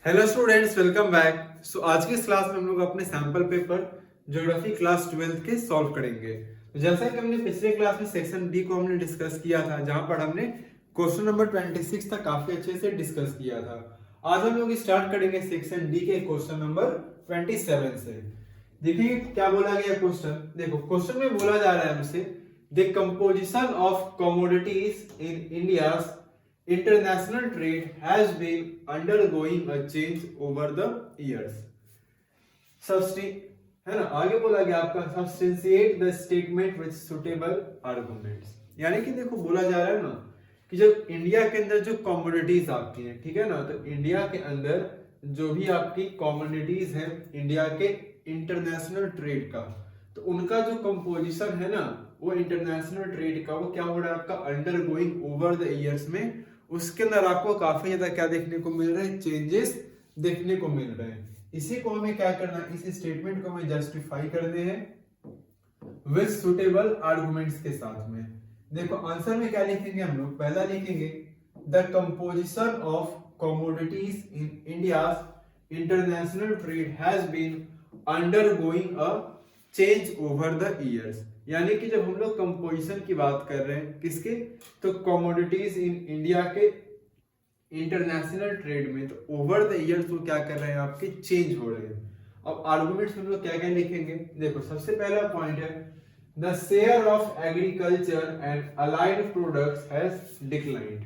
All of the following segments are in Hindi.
Hello students, welcome back. आज की इस क्लास में हम लोग अपने sample paper geography class 12th के सॉल्व करेंगे। तो जैसा कि हमने पिछले क्लास में सेक्शन डी को हमने डिस्कस किया था, जहां पर हमने क्वेश्चन नंबर 26 तक काफी अच्छे से डिस्कस किया था। आज हम लोग स्टार्ट करेंगे सेक्शन डी के क्वेश्चन नंबर 27 से। देखिए क्या बोला गया क्वेश्चन। देखो क्वेश्चन में बोला जा रहा है हमसे, the composition of commodities in India international trade has been undergoing a change over the years. है ना, आगे बोला गया आपका substantiate the statement with suitable arguments। यानी कि देखो बोला जा रहा है ना कि जब इंडिया के अंदर जो कमोडिटीज आपकी हैं, ठीक है ना, तो इंडिया के अंदर जो भी आपकी कमोडिटीज हैं इंडिया के इंटरनेशनल ट्रेड का, तो उनका जो कंपोजिशन है ना वो इंटरनेशनल ट्रेड का वो क्या हो रहा है आपका under going over the years में, उसके अंदर आपको काफी ज्यादा क्या देखने को मिल रहे हैं, चेंजेस देखने को मिल रहे हैं। इसी को हमें क्या करना है, इस स्टेटमेंट को हमें जस्टिफाई करने हैं विद सुटेबल आर्गुमेंट्स के साथ में। देखो आंसर में क्या लिखेंगे हम लोग, पहला लिखेंगे the composition of commodities in India international trade has been undergoing a change over the years. यानी कि जब हम लोग कंपोजिशन की बात कर रहे हैं किसके, तो कमोडिटीज इन इंडिया के इंटरनेशनल ट्रेड में, तो ओवर द ईयर्स वो क्या कर रहे हैं आपके, चेंज हो रहे हैं। अब आर्गुमेंट्स में हम लोग क्या क्या लिखेंगे, देखो सबसे पहला पॉइंट है the share of agriculture and allied products has declined.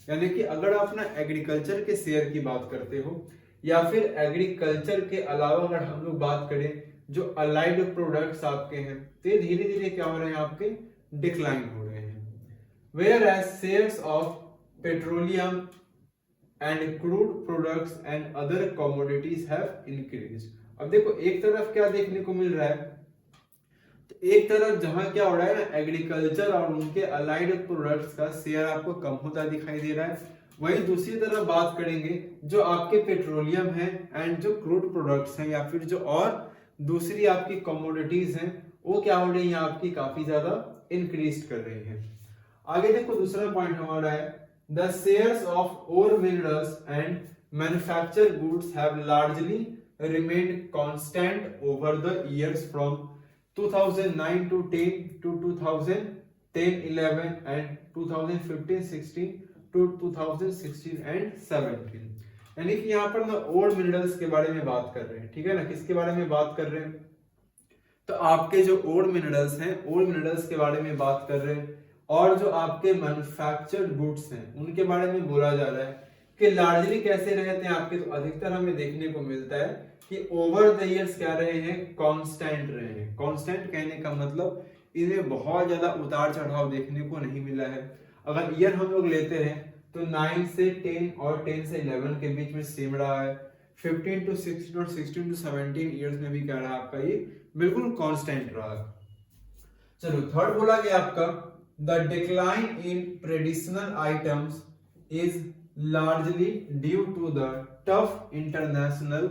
यानी कि अगर आप ना एग्रीकल्चर के शेयर की बात करते हो या फिर एग्रीकल्चर के अलावा अगर हम लोग बात करें जो अलाइड प्रोडक्ट्स आपके हैं, तो ये धीरे धीरे क्या हो रहे हैं आपके, डिक्लाइन हो रहे हैं। Whereas shares of petroleum and crude products and other commodities have increased. अब देखो एक तरफ क्या देखने को मिल रहा है, तो एक तरफ जहां क्या हो रहा है ना एग्रीकल्चर और उनके अलाइड प्रोडक्ट्स का शेयर आपको कम होता दिखाई दे रहा है, वहीं दूसरी तरफ बात करेंगे जो आपके पेट्रोलियम है एंड जो क्रूड प्रोडक्ट्स हैं या फिर जो और दूसरी आपकी कमोडिटीज हैं वो क्या हो रही है आपकी काफी ज्यादा इंक्रीज कर रही है। आगे देखो दूसरा पॉइंट हमारा है the shares of ore minerals and manufacture goods have largely remained constant over the years from 2009 to 10 to 2010-11 and 2015-16 to 2016 and 17। यानी कि यहाँ पर ना ओल्ड मिनरल्स के बारे में बात कर रहे हैं, ठीक है ना, किसके बारे में बात कर रहे हैं, तो आपके जो ओल्ड मिनरल्स हैं ओल्ड मिनरल्स के बारे में बात कर रहे हैं, और जो आपके मैन्युफैक्चर्ड गुड्स हैं उनके बारे में बोला जा रहा है कि लार्जली कैसे रहते हैं आपके, तो अधिकतर हमें देखने को मिलता है कि ओवर द इयर्स क्या रहे हैं, कांस्टेंट रहे हैं। कांस्टेंट कहने का मतलब इन्हें बहुत ज्यादा उतार चढ़ाव देखने को नहीं मिला है। अगर ईयर हम लोग लेते हैं तो 9 से 10 और 10 से 11 के बीच में सेम रहा है, 15 to 16 और 16 to 17 ईयर्स में भी क्या रहा आपका, ये बिल्कुल कांस्टेंट रहा। चलो थर्ड बोला गया आपका the decline in traditional items is largely due to the tough international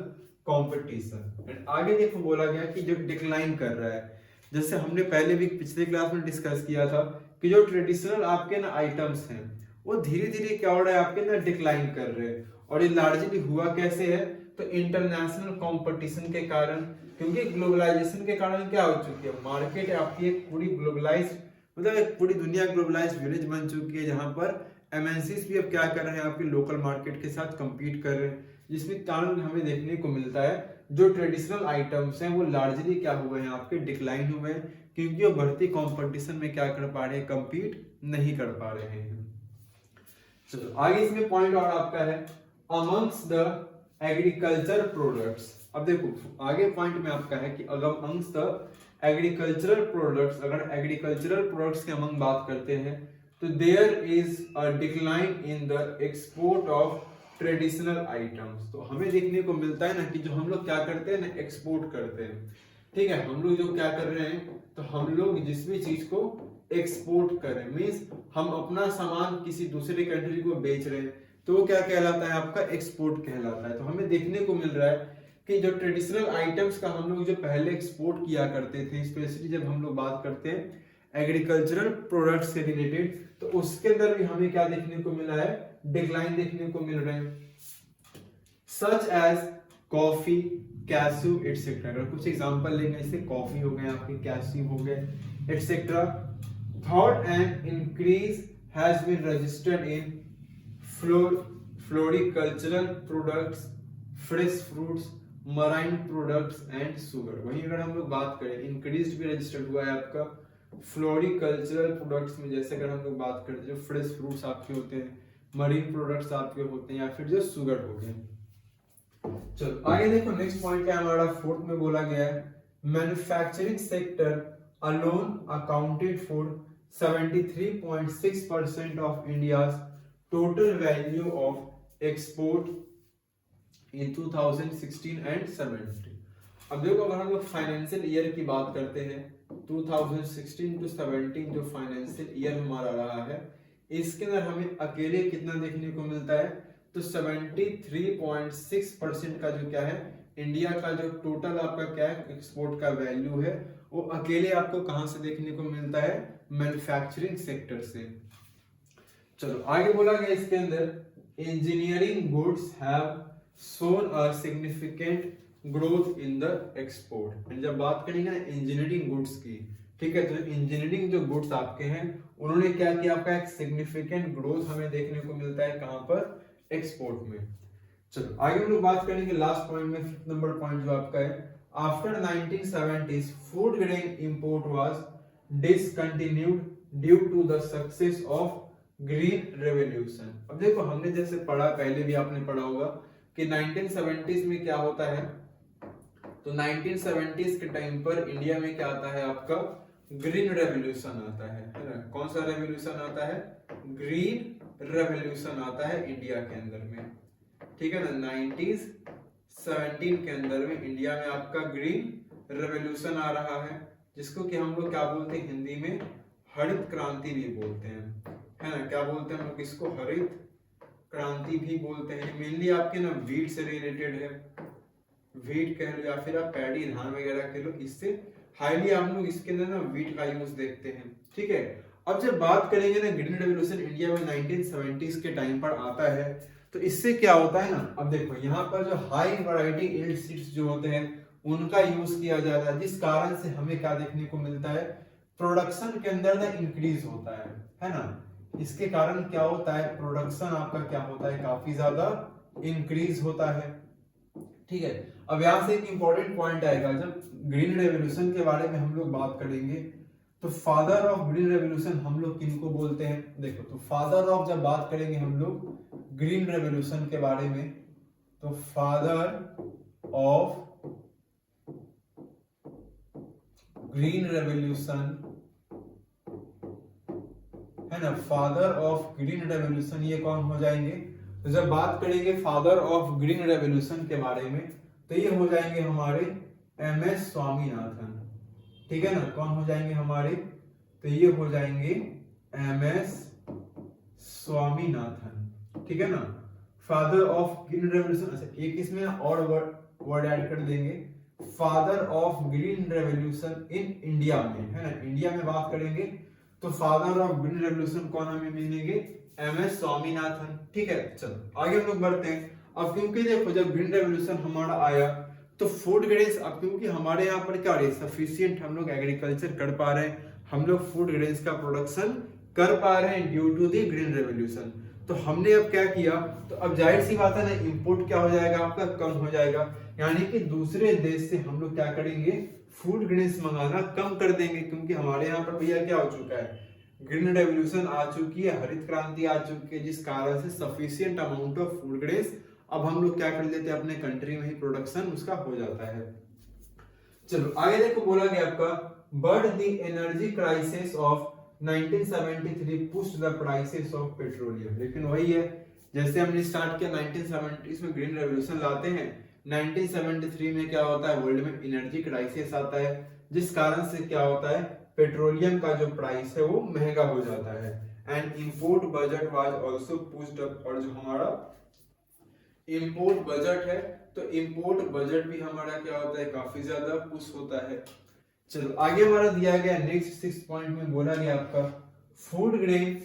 competition. And आगे देखो बोला गया कि जो डिक्लाइन कर रहा है, जैसे हमने पहले भी पिछले क्लास में डिस्कस किया था कि जो ट्रेडिशनल आपके ना आइटम्स हैं वो धीरे धीरे क्या हो रहा है आपके ना डिक्लाइन कर रहे हैं। और ये लार्जली हुआ कैसे है, तो इंटरनेशनल कंपटीशन के कारण, क्योंकि ग्लोबलाइजेशन के कारण क्या हो चुकी है, मार्केट आपकी एक पूरी ग्लोबलाइज्ड, मतलब एक पूरी दुनिया ग्लोबलाइज्ड विलेज बन चुकी है, जहां पर एमएनसीज भी अब क्या कर रहे हैं आपके लोकल मार्केट के साथ compete कर रहे हैं, जिसमें कारण हमें देखने को मिलता है जो ट्रेडिशनल आइटम्स हैं वो लार्जली क्या हुए हैं आपके, डिक्लाइन हुए हैं, क्योंकि वो बढ़ती कंपटीशन में क्या कर पा रहे हैं, compete नहीं कर पा रहे हैं। चलो आगे इसमें पॉइंट और आपका है अमंग्स द एग्रीकल्चर प्रोडक्ट्स। अब देखो आगे पॉइंट में आपका है कि अमंग्स द एग्रीकल्चरल प्रोडक्ट्स, अगर एग्रीकल्चरल प्रोडक्ट्स के अमंग बात करते हैं तो there is a decline in the export of traditional items. तो हमें देखने को मिलता है ना कि जो हम लोग क्या करते हैं ना, एक्सपोर्ट करते हैं, ठीक है, हम लोग जो क्या कर रहे हैं, तो हम लोग जिस भी चीज को एक्सपोर्ट करें, मींस हम अपना सामान किसी दूसरे कंट्री को बेच रहे हैं, तो वो क्या कहलाता है आपका, एक्सपोर्ट कहलाता है। तो हमें देखने को मिल रहा है कि जो ट्रेडिशनल आइटम्स का हम लोग जो पहले एक्सपोर्ट किया करते थे, स्पेशली जब हम लोग बात करते हैं एग्रीकल्चरल प्रोडक्ट्स से रिलेटेड, तो उसके अंदर भी हमें क्या देखने को मिला है, डिक्लाइन देखने को मिल रहे हैं। Such as coffee, cashew etcetera. अगर कुछ एग्जांपल लेंगे, जैसे कॉफी हो गए आपके, कैस्यू हो गए etcetera. Third, and increase has been registered in floricultural products, fresh fruits, marine products and sugar. वहीं अगर हम लोग बात करें, इंक्रीज भी रजिस्टर्ड हुआ है आपका फ्लोरिकल्चरल प्रोडक्ट्स में, जैसे अगर हम लोग बात करते हैं जो फ्रेश फ्रूट्स आपके होते हैं, मरीन प्रोडक्ट्स आपके होते हैं, या फिर जो शुगर हो गए। चलो आगे देखो, नेक्स्ट पॉइंट क्या हमारा फोर्थ में बोला गया है, manufacturing sector alone accounted for 73.6% of India's total value of export in 2016 and 17। अब देखो, अगर हम लोग फाइनेंशियल ईयर की बात करते हैं, 2016 टू 17 जो फाइनेंशियल ईयर हमारा रहा है, इसके अंदर हमें अकेले कितना देखने को मिलता है, तो 73.6% का जो क्या है, इंडिया का जो टोटल आपका क्या है एक्सपोर्ट का वैल्यू है, वो अकेले आपको कहां से देखने को मिलता है, मैन्युफैक्चरिंग सेक्टर से। चलो आगे बोला गया इसके अंदर, engineering goods have shown a significant growth in the export. जब बात करेंगे ना इंजीनियरिंग गुड्स की, ठीक है, तो इंजीनियरिंग जो गुड्स आपके हैं, उन्होंने क्या किया, आपका एक सिग्निफिकेंट ग्रोथ हमें देखने को मिलता है कहां पर, एक्सपोर्ट में। चलो आगे हम लोग बात करेंगे लास्ट पॉइंट में, फिफ्थ नंबर पॉइंट जो आपका है, after 1970s food grain import was discontinued due to the success of green revolution. अब देखो, हमने जैसे पढ़ा, पहले भी आपने पढ़ा होगा कि 1970s में क्या होता है, तो 1970s के टाइम पर इंडिया में क्या आता है, आपका ग्रीन रेवोल्यूशन आता है ना। कौन सा रेवोल्यूशन आता है, ग्रीन रेवोल्यूशन आता है इंडिया के अंदर में, ठीक है ना। 1917 के अंदर में इंडिया में आपका ग्रीन रेवोल्यूशन आ रहा है, जिसको कि हम लोग क्या बोलते हैं हिंदी में, हरित क्रांति भी बोलते हैं, है ना। क्या बोलते हैं हम लोग इसको, हरित क्रांति भी बोलते हैं। मेनली आपके ना वीट से रिलेटेड है, वीट कह लो या फिर आप पैडी धान वगैरह कह लो, इससे हाईली आप लोग इसके अंदर ना वीट का यूज देखते हैं, ठीक है। अब जब बात करेंगे ना ग्रीन रेवोल्यूशन इंडिया में 1970s के टाइम पर आता है, तो इससे क्या होता है ना, अब देखो यहाँ पर जो हाई वैरायटी यील्ड सीड्स जो होते हैं उनका यूज किया जाता है, जिस कारण से हमें क्या देखने को मिलता है, प्रोडक्शन के अंदर ना इंक्रीज होता है ना। इसके कारण क्या होता है, प्रोडक्शन आपका क्या होता है, काफी ज्यादा इंक्रीज होता है, ठीक है। अब यहां से एक इंपॉर्टेंट पॉइंट आएगा, जब ग्रीन रेवोल्यूशन के बारे में हम लोग बात करेंगे, तो फादर ऑफ ग्रीन रेवोल्यूशन हम लोग किनको बोलते हैं, देखो, तो फादर ऑफ जब बात करेंगे हम लोग ग्रीन रेवोल्यूशन के बारे में, तो फादर ऑफ ग्रीन रेवोल्यूशन है ना, फादर ऑफ ग्रीन रेवोल्यूशन ये कौन हो जाएंगे, तो जब बात करेंगे फादर ऑफ ग्रीन रेवोल्यूशन के बारे में, तो ये हो जाएंगे हमारे एमएस स्वामीनाथन, ठीक है ना। कौन हो जाएंगे हमारे, तो ये हो जाएंगे एमएस स्वामीनाथन, ठीक है ना, फादर ऑफ ग्रीन रेवोल्यूशन। अच्छा, एक इसमें और वर्ड ऐड कर देंगे, father of green revolution in India में, है ना। इंडिया में बात करेंगे तो फादर ऑफ ग्रीन रेवोल्यूशन कौन हमें मिलेंगे, एमएस स्वामीनाथन, ठीक है। चलो आगे हम लोग बढ़ते हैं। अब क्योंकि देखो, जब ग्रीन रेवोल्यूशन हमारा आया, तो फूड ग्रेन्स, अब क्योंकि हमारे यहाँ पर क्या है, सफिशिएंट हम लोग एग्रीकल्चर कर पा रहे हैं, हम लोग फूड ग्रेन्स का प्रोडक्शन कर पा रहे हैं due to the green revolution, तो हमने अब क्या किया, तो अब जाहिर सी बात है ना, इंपोर्ट क्या हो जाएगा आपका, कम हो जाएगा, यानी कि दूसरे देश से हम लोग क्या करेंगे, फूड ग्रेन्स मंगाना कम कर देंगे, क्योंकि हमारे यहाँ पर भैया क्या हो चुका है, ग्रीन रेवोल्यूशन आ चुकी है, हरित क्रांति आ चुकी है, जिस कारण से sufficient amount of food grains अब हम लोग क्या कर लेते हैं, अपने कंट्री में ही प्रोडक्शन उसका हो जाता है। चलो आगे देखो, बोला गया आपका, but the energy crisis of 1973 pushed the prices of petroleum. लेकिन वही है, जैसे हमने स्टार्ट किया 1970s में ग्रीन रेवोल्यूशन लाते हैं, 1973 में क्या होता है, वर्ल्ड में एनर्जी क्राइसिस आता है, जिस कारण से क्या होता है, पेट्रोलियम का जो प्राइस है वो महंगा हो जाता है, and import budget was also pushed up. और जो हमारा इंपोर्ट बजट है, तो इंपोर्ट बजट भी हमारा क्या होता है, काफी ज्यादा पुश होता है। चलो आगे हमारा दिया गया नेक्स्ट 6 पॉइंट में बोला गया आपका, food grain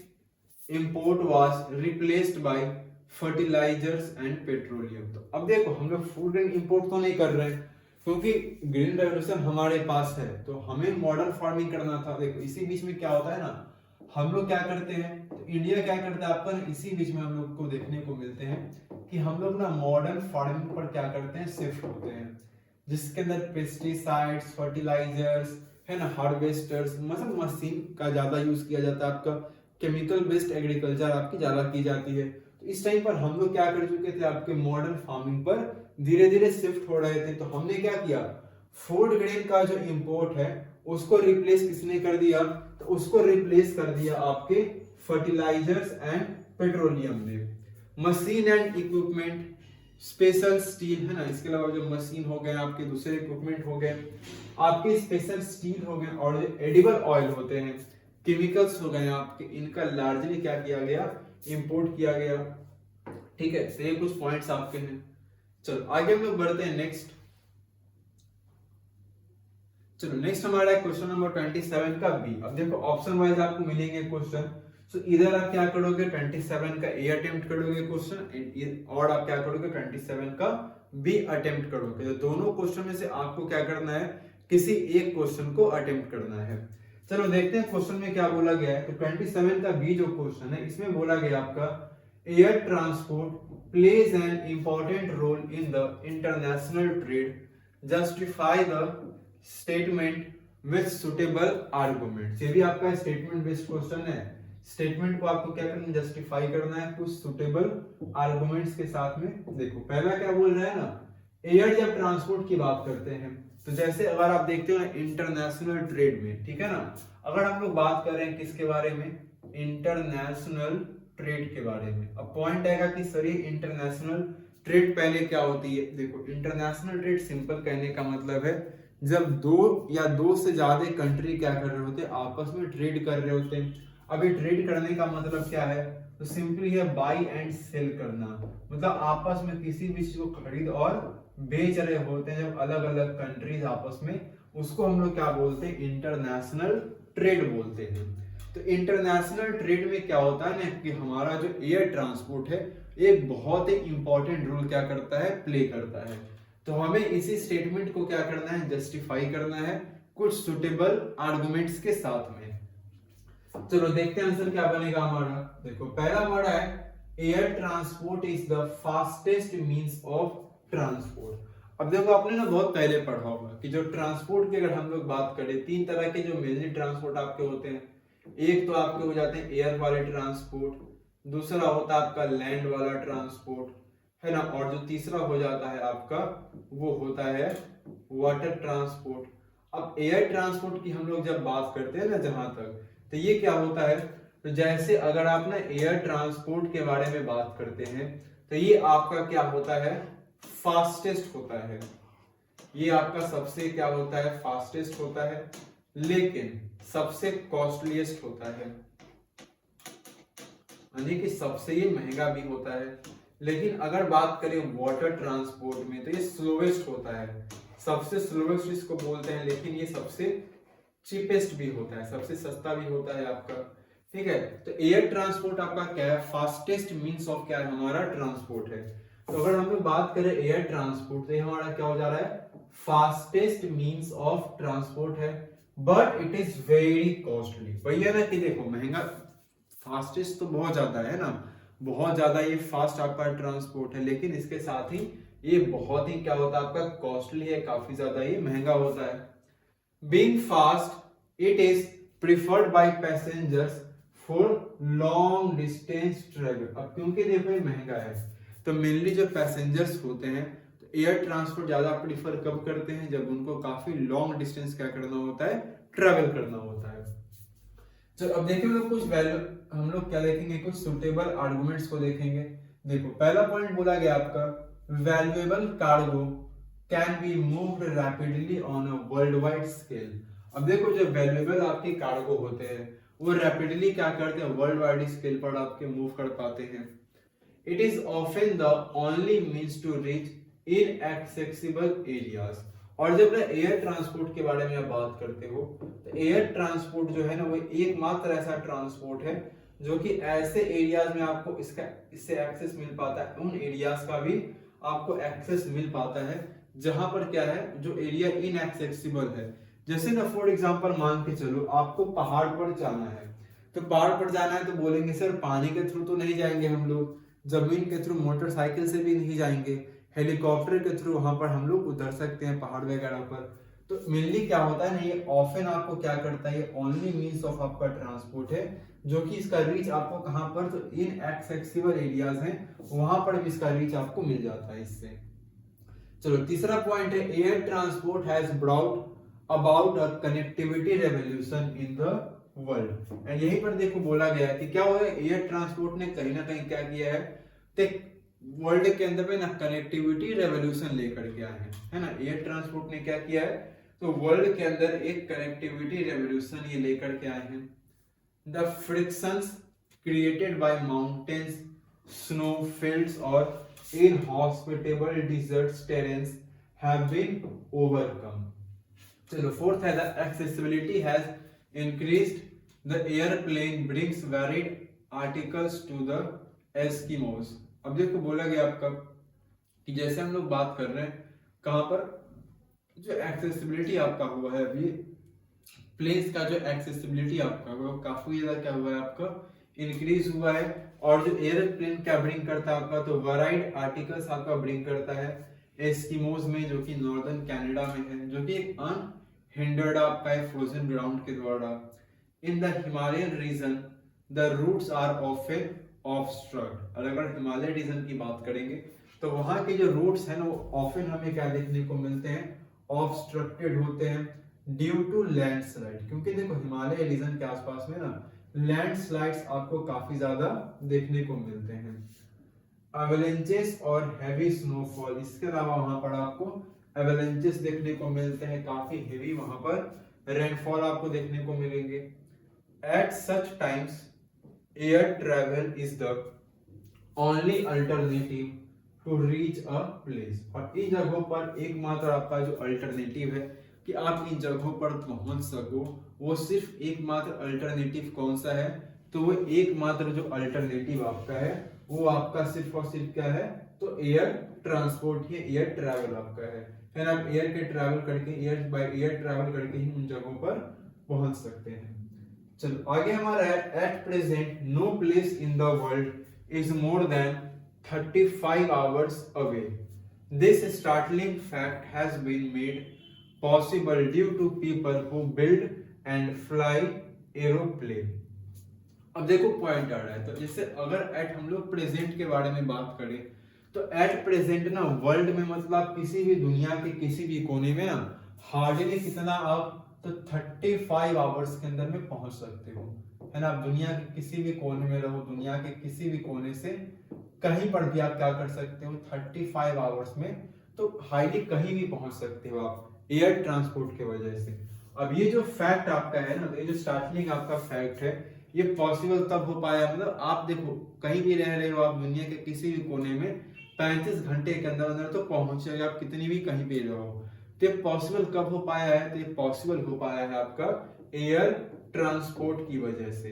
import was replaced by fertilisers and petroleum. तो अब देखो हम लोग फूड ग्रेन इंपोर्ट तो नहीं कर रहे हैं क्योंकि ग्रीन रेवोल्यूशन हमारे पास है, तो हमें मॉडर्न फार्मिंग करना था। देखो इसी बीच में क्या होता है ना, हम लोग क्या करते हैं, तो इंडिया क्या करता है आपका, इसी बीच में हम लोग को देखने को मिलते हैं कि हम लोग ना मॉडर्न फार्मिंग पर क्या करते हैं, शिफ्ट होते हैं, जिसके अंदर पेस्टिसाइड्स, फर्टिलाइजर्स है ना, हार्वेस्टर्स, मतलब मशीन का ज्यादा यूज किया जाता है, आपका केमिकल बेस्ड एग्रीकल्चर आपकी ज्यादा की जाती है। तो इस टाइम पर हम लोग क्या कर चुके थे, आपके मॉडर्न फार्मिंग पर धीरे धीरे शिफ्ट हो रहे थे। तो हमने क्या किया, फूड ग्रेन का जो इंपोर्ट है उसको रिप्लेस किसने कर दिया, तो उसको रिप्लेस कर दिया आपके फर्टिलाइजर्स एंड पेट्रोलियम ने। Machine and equipment, special steel है ना, इसके अलावा जो मशीन हो गए, आपके दूसरे इक्विपमेंट हो गए, आपके स्पेशल स्टील हो गए, और जो एडिबल ऑयल होते हैं, केमिकल्स हो गए आपके, इनका लार्जली क्या किया गया, इंपोर्ट किया गया। ठीक है, तो ये कुछ पॉइंट्स आपके हैं। चलो आगे हम लोग बढ़ते हैं नेक्स्ट। चलो नेक्स्ट हमारा है क्वेश्चन नंबर 27 का बी। अब देखो ऑप्शन वाइज आपको मिलेंगे क्वेश्चन, सो इधर आप क्या करोगे, 27 का ए अटेम्प्ट करोगे क्वेश्चन, और आप क्या करोगे 27 का बी अटेम्प्ट करोगे। तो दोनों क्वेश्चन में से आपको क्या करना है, किसी एक क्वेश्चन को अटेम्प्ट करना है। चलो देखते हैं क्वेश्चन में क्या बोला गया है। तो 27 का बी जो क्वेश्चन है, इसमें बोला गया आपका air transport plays an important role in the international trade, justify the statement with suitable arguments। ये भी आपका स्टेटमेंट बेस्ड क्वेश्चन है। स्टेटमेंट को आपको क्या करना है, जस्टिफाई करना है कुछ सुटेबल आर्गुमेंट्स के साथ में। देखो पहला क्या बोल रहा है ना, एयर जब ट्रांसपोर्ट की बात करते हैं, तो जैसे अगर आप देखते हो ना इंटरनेशनल ट्रेड में, ठीक है ना, अगर हम लोग बात कर रहे हैं किसके बारे में, इंटरनेशनल ट्रेड के बारे में। अब पॉइंट आएगा कि सर ये इंटरनेशनल ट्रेड पहले क्या होती है। देखो इंटरनेशनल ट्रेड सिंपल कहने का मतलब है जब दो या दो से ज्यादा कंट्री क्या कर रहे होते हैं, आपस में ट्रेड कर रहे होते हैं। अब ये ट्रेड करने का मतलब क्या है, तो सिंपली है बाई एंड सेल करना, मतलब आपस में किसी भी चीज को खरीद और बेच रहे होते हैं जब अलग अलग कंट्रीज आपस में, उसको हम लोग क्या बोलते हैं, इंटरनेशनल ट्रेड बोलते हैं। तो इंटरनेशनल ट्रेड में क्या होता है ना कि हमारा जो एयर ट्रांसपोर्ट है एक बहुत ही इंपॉर्टेंट रोल क्या करता है, प्ले करता है। तो हमें इसी स्टेटमेंट को क्या करना है, जस्टिफाई करना है कुछ सुटेबल आर्गुमेंट्स के साथ में। चलो देखते हैं आंसर क्या बनेगा हमारा। देखो पहला हमारा है air transport is the fastest means of transport. अब देखो आपने ना बहुत पहले पढ़ा होगा कि जो ट्रांसपोर्ट की अगर हम लोग बात करें, तीन तरह के जो मेनली ट्रांसपोर्ट आपके होते हैं। एक तो आपके हो जाते हैं एयर वाले ट्रांसपोर्ट, दूसरा होता है आपका लैंड वाला ट्रांसपोर्ट, है ना, और जो तीसरा हो जाता है आपका वो होता है वाटर ट्रांसपोर्ट। अब एयर ट्रांसपोर्ट की हम लोग जब बात करते हैं ना जहां तक, तो ये क्या होता है, तो जैसे अगर आप ना एयर ट्रांसपोर्ट के बारे में बात करते हैं तो ये आपका क्या होता है, फास्टेस्ट होता है। ये आपका सबसे क्या होता है, फास्टेस्ट होता है, लेकिन सबसे कॉस्टलीस्ट होता है, यानी कि सबसे ये महंगा भी होता है। लेकिन अगर बात करें वाटर ट्रांसपोर्ट में तो ये स्लोवेस्ट होता है, सबसे स्लोवेस्ट इसको बोलते हैं, लेकिन ये सबसे चीपेस्ट भी होता है, सबसे सस्ता भी होता है आपका। ठीक है, तो एयर ट्रांसपोर्ट आपका क्या है, फास्टेस्ट मींस ऑफ क्या है, हमारा ट्रांसपोर्ट है। तो अगर हम लोग बात करें एयर ट्रांसपोर्ट तो ये हमारा क्या हो जा रहा है, फास्टेस्ट मींस ऑफ ट्रांसपोर्ट है, but it is very costly. वही है ना कि देखो महंगा, फास्टेस्ट तो बहुत ज्यादा है ना, बहुत ज्यादा ये फास्ट आपका ट्रांसपोर्ट है, लेकिन इसके साथ ही ये बहुत ही क्या होता है आपका कॉस्टली है, काफी ज्यादा ये महंगा होता है। Being fast it is preferred by passengers for long distance travel. अब क्योंकि देखो ये महंगा है तो मेनली जो पैसेंजर्स होते हैं तो एयर ट्रांसपोर्ट ज्यादा प्रीफर कब करते हैं, जब उनको काफी लॉन्ग डिस्टेंस क्या करना होता है, ट्रेवल करना होता है। चलो अब देखेंगे कुछ वैल्यू, हम लोग क्या देखेंगे, कुछ सुटेबल आर्गुमेंट्स को देखेंगे। देखो पहला पॉइंट बोला गया आपका valuable cargo can be moved rapidly on a world wide scale. अब देखो जो वैल्यूएबल आपके कार्गो होते हैं वो रैपिडली क्या करते हैं, वर्ल्ड वाइड स्केल पर आपके मूव कर पाते हैं। It is often the only means to reach inaccessible areas. और जब ना एयर ट्रांसपोर्ट के बारे में आप बात करते हो तो एयर ट्रांसपोर्ट जो है ना वो एकमात्र ऐसा ट्रांसपोर्ट है जो कि ऐसे एरियाज में आपको इससे एक्सेस मिल पाता है, उन एरियाज का भी आपको एक्सेस मिल पाता है जहां पर क्या है, जो एरिया इनएक्सेसिबल है। जैसे ना फॉर एग्जांपल मान के चलो आपको पहाड़ पर जाना है, तो पहाड़ पर जाना है तो बोलेंगे सर पानी के थ्रू तो नहीं जाएंगे हम लोग, जमीन के थ्रू मोटरसाइकिल से भी नहीं जाएंगे, हेलीकॉप्टर के थ्रू वहां पर हम लोग उतर सकते हैं पहाड़ वगैरह पर। तो मेनली क्या होता है ना, ये ऑफन आपको क्या करता है, ये ओनली मींस ऑफ आपका ट्रांसपोर्ट है, जो कि इसका रीच आपको कहां पर, तो इन एक्सेसिबल एरियाज हैं वहां पर भी इसका रीच आपको मिल जाता है इससे। चलो तीसरा पॉइंट है, air transport has brought about a connectivity revolution in the world. And यहीं पर देखो बोला गया है कि क्या हुआ है, एयर ट्रांसपोर्ट ने कहीं ना कहीं क्या किया है, वर्ल्ड के अंदर पे ना कनेक्टिविटी रेवोल्यूशन लेकर के आए हैं, है ना। एयर ट्रांसपोर्ट ने क्या किया है, तो वर्ल्ड के अंदर एक कनेक्टिविटी रेवोल्यूशन ये लेकर के आए हैं। The frictions created by mountains, snow fields और inhospitable desert terrains have been overcome. चलो फोर्थ है, the accessibility has increased. The airplane brings varied articles to the Eskimos. अब देखो बोला गया आपका कि जैसे हम लोग बात कर रहे हैं कहां पर, जो एक्सेसिबिलिटी आपका हुआ है अभी प्लेस का, जो एक्सेसिबिलिटी आपका हुआ काफी ज्यादा क्या हुआ है आपका इंक्रीज हुआ है। और जो एयरप्लेन क्या ब्रिंग करता है आपका, तो वैराइड आर्टिकल्स आपका ब्रिंग करता है एस्किमोज में, जो कि नॉर्दर्न कनाडा में है, जो कि एक अनहिंडर्ड आपका है फ्रोजन ग्राउंड के द्वारा। In the Himalayan region the routes are often obstruct. अगर हिमालय रीजन की बात करेंगे तो वहां के जो रूट्स हैं ना, वो ऑफन हमें क्या देखने को मिलते हैं, ऑब्स्ट्रक्टेड होते हैं ड्यू टू लैंडस्लाइड। क्योंकि देखो हिमालय रीजन के आसपास में ना लैंडस्लाइड्स आपको काफी ज्यादा देखने को मिलते हैं, एवलांचेस और हैवी स्नोफॉल। इसके अलावा वहां पर आपको एवलांचेस देखने को मिलते हैं, काफी हेवी वहां पर रेनफॉल आपको देखने को मिलेंगे। At such times air travel is the only alternative to reach a place. और इन जगहों पर एकमात्र आपका जो अल्टरनेटिव है कि आप इन जगहों पर पहुंच सको, वो सिर्फ एकमात्र अल्टरनेटिव कौन सा है, तो वो एकमात्र जो अल्टरनेटिव आपका है वो आपका सिर्फ और सिर्फ क्या है, तो एयर ट्रांसपोर्ट ही, एयर ट्रैवल आपका है। फिर आप एयर के ट्रैवल करके, एयर बाय एयर ट्रैवल करके ही उन जगहों पर पहुंच सकते हैं। चलो आगे हमारा है, at present no place in the world is more than 35 hours away. This startling fact has been made possible due to people who build and fly aeroplane. अब देखो पॉइंट आ रहा है, तो जैसे अगर एट हम लोग प्रेजेंट के बारे में बात करें तो एट प्रेजेंट ना वर्ल्ड में मतलब किसी भी दुनिया के किसी भी कोने में ना हार्डली कितना आप, तो 35 आवर्स के अंदर में पहुंच सकते हो, है ना। आप दुनिया के किसी भी कोने में रहो, दुनिया के किसी भी कोने से कहीं पर भी आप क्या कर सकते हो, 35 आवर्स में तो हाईली कहीं भी पहुंच सकते हो आप एयर ट्रांसपोर्ट की वजह से। अब ये जो फैक्ट आपका है ना, तो ये जो स्टार्टलिंग आपका फैक्ट है, ये पॉसिबल तब हो पाया, मतलब आप देखो कहीं भी रह रहे हो आप दुनिया के किसी भी कोने में 35 घंटे के अंदर अंदर तो पहुंचे, आप कितनी भी कहीं भी रहो। तो ये पॉसिबल कब हो पाया है, तो ये पॉसिबल हो पाया है आपका एयर ट्रांसपोर्ट की वजह से,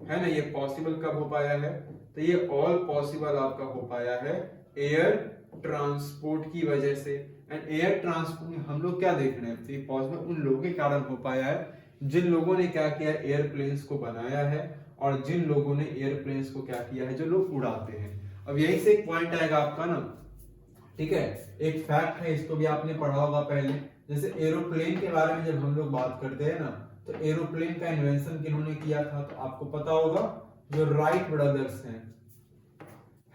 है ना। ये पॉसिबल कब हो पाया है, तो ये ऑल पॉसिबल आपका हो पाया है एयर ट्रांसपोर्ट की वजह से। एंड एयर ट्रांसपोर्ट में हम लोग क्या देख रहे हैं, तो ये पॉसिबल उन लोगों के कारण हो पाया है जिन लोगों ने क्या किया, एयरप्लेन्स को बनाया है, और जिन लोगों ने एयरप्लेन्स को क्या किया है, जो लोग उड़ाते हैं। अब यहीं से एक पॉइंट आएगा आपका ना, ठीक है, एक फैक्ट है, इसको भी आपने पढ़ा होगा पहले। जैसे एरोप्लेन के बारे में जब हम लोग बात करते हैं ना, तो एरोप्लेन का इन्वेंशन किन्होंने किया था, तो आपको पता होगा जो राइट ब्रदर्स हैं,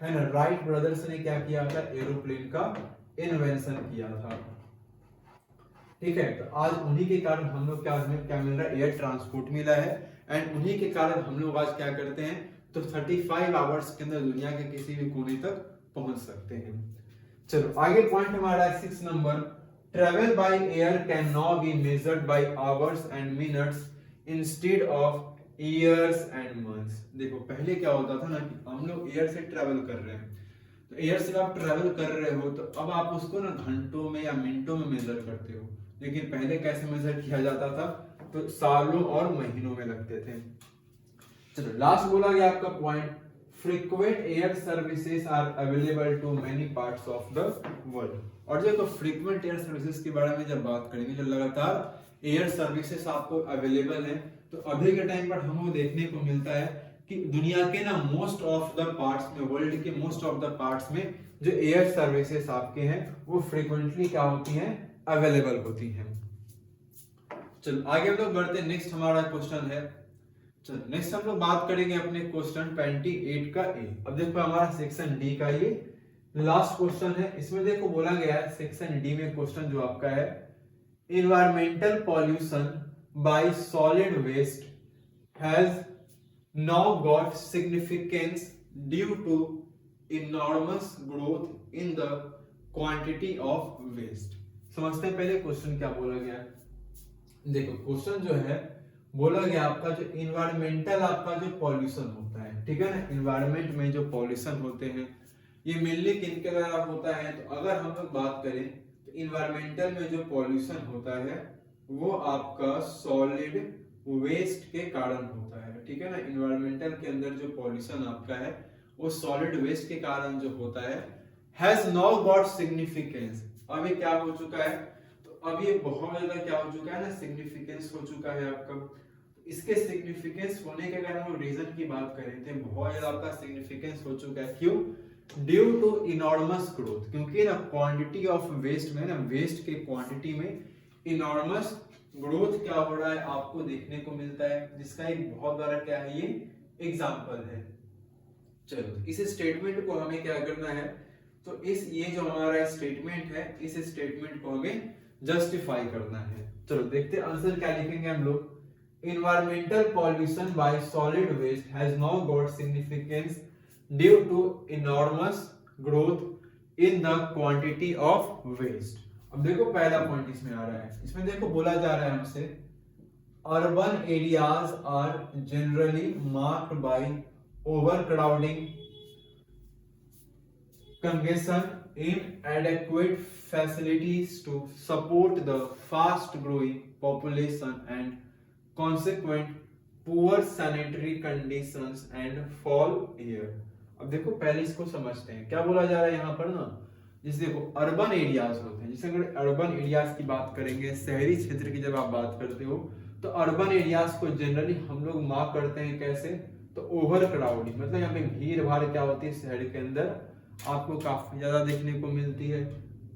है ना। राइट ब्रदर्स ने क्या किया था, एरोप्लेन का इन्वेंशन किया था, ठीक है। तो आज उन्हीं के कारण हम लोग क्या मिल रहा है, एयर ट्रांसपोर्ट मिला है। एंड उन्हीं के कारण हम लोग आज क्या करते हैं, तो 35 आवर्स के अंदर दुनिया के किसी भी कोने तक पहुंच सकते हैं। चलो आगे पॉइंट हमारा 6 number, travel by air can now be measured by hours and minutes instead of years and months. देखो पहले क्या होता था ना कि हम लोग एयर से ट्रेवल कर रहे हैं, तो एयर से आप ट्रेवल कर रहे हो तो अब आप उसको ना घंटों में या मिनटों में मेजर करते हो, लेकिन पहले कैसे मेजर किया जाता था, तो सालों और महीनों में लगते थे। चलो लास्ट बोला गया आपका point, frequent air services are available to many parts of the world. और जो फ्रीक्वेंट एयर सर्विसेज के बारे में जब बात करेंगे, जो लगातार एयर सर्विसेज आपको अवेलेबल है, तो अभी के टाइम पर हमें देखने को मिलता है कि दुनिया के ना मोस्ट ऑफ द पार्ट्स में, वर्ल्ड के मोस्ट ऑफ द पार्ट्स में जो एयर सर्विसेज आपके हैं वो फ्रीक्वेंटली क्या होती हैं, अवेलेबल होती हैं। चलो आगे हम लोग बढ़ते हैं, नेक्स्ट हमारा क्वेश्चन है। चलो नेक्स्ट हम लोग बात करेंगे अपने क्वेश्चन 28 का ए। अब देखो हमारा सेक्शन डी का ये लास्ट क्वेश्चन है। इसमें देखो बोला गया है सेक्शन डी में क्वेश्चन जो आपका है, environmental pollution by solid waste has now got significance due to enormous growth in the quantity of waste। समझते हैं पहले क्वेश्चन क्या बोला गया है। देखो क्वेश्चन जो है बोला गया आपका जो इन्वायरमेंटल आपका जो पॉल्यूशन होता है, ठीक है ना, इन्वायरमेंट में जो पॉल्यूशन होते हैं ये मेनली किनके द्वारा होता है। तो अगर हम लोग बात करें तो इन्वायरमेंटल में जो पॉल्यूशन होता है वो आपका सॉलिड वेस्ट के कारण होता है, ठीक है ना। इन्वायरमेंटल के अंदर जो पॉल्यूशन आपका है वो सॉलिड वेस्ट के कारण जो होता है, हैज नाउ गॉट सिग्निफिकेंस। अभी क्या हो चुका है, तो अभी ये बहुत ज्यादा क्या हो चुका है ना, सिग्निफिकेंस हो चुका है आपका। इसके सिग्निफिकेंस होने के अगर हम रीजन की बात करें तो बहुत ज्यादा आपका सिग्निफिकेंस हो चुका है। क्यों? ड्यू टू इनॉर्मस ग्रोथ, क्योंकि ना क्वांटिटी ऑफ वेस्ट में ना, वेस्ट के क्वांटिटी में इनॉर्मस ग्रोथ क्या हो रहा है आपको देखने को मिलता है, जिसका एक बहुत बड़ा क्या है ये एग्जांपल है। चलो इस स्टेटमेंट को हमें क्या करना है, तो इस ये जो हमारा स्टेटमेंट है इस स्टेटमेंट को हमें जस्टिफाई करना है। चलो देखते हैं आंसर क्या लिखेंगे हम लोग। Environmental pollution by solid waste has now got significance due to enormous growth in the quantity of waste. अब देखो पहला पॉइंट इसमें आ रहा है, इसमें देखो बोला जा रहा है हमसे urban areas are generally marked by overcrowding, congestion, inadequate facilities to support the fast growing population and consequent poor sanitary conditions and foul air। अब देखो पहले इसको समझते हैं, क्या बोला जा रहा है यहाँ पर ना, जैसे देखो अर्बन एरियाज होते हैं, जैसे अगर अर्बन एरियाज की बात करेंगे, शहरी क्षेत्र की जब आप बात करते हो तो अर्बन एरियाज को जनरली हम लोग मार्क करते हैं कैसे, तो ओवर क्राउडिंग, मतलब यहाँ पे भीड़ भाड़ क्या होती है शहर के अंदर आपको काफी ज्यादा देखने को मिलती है।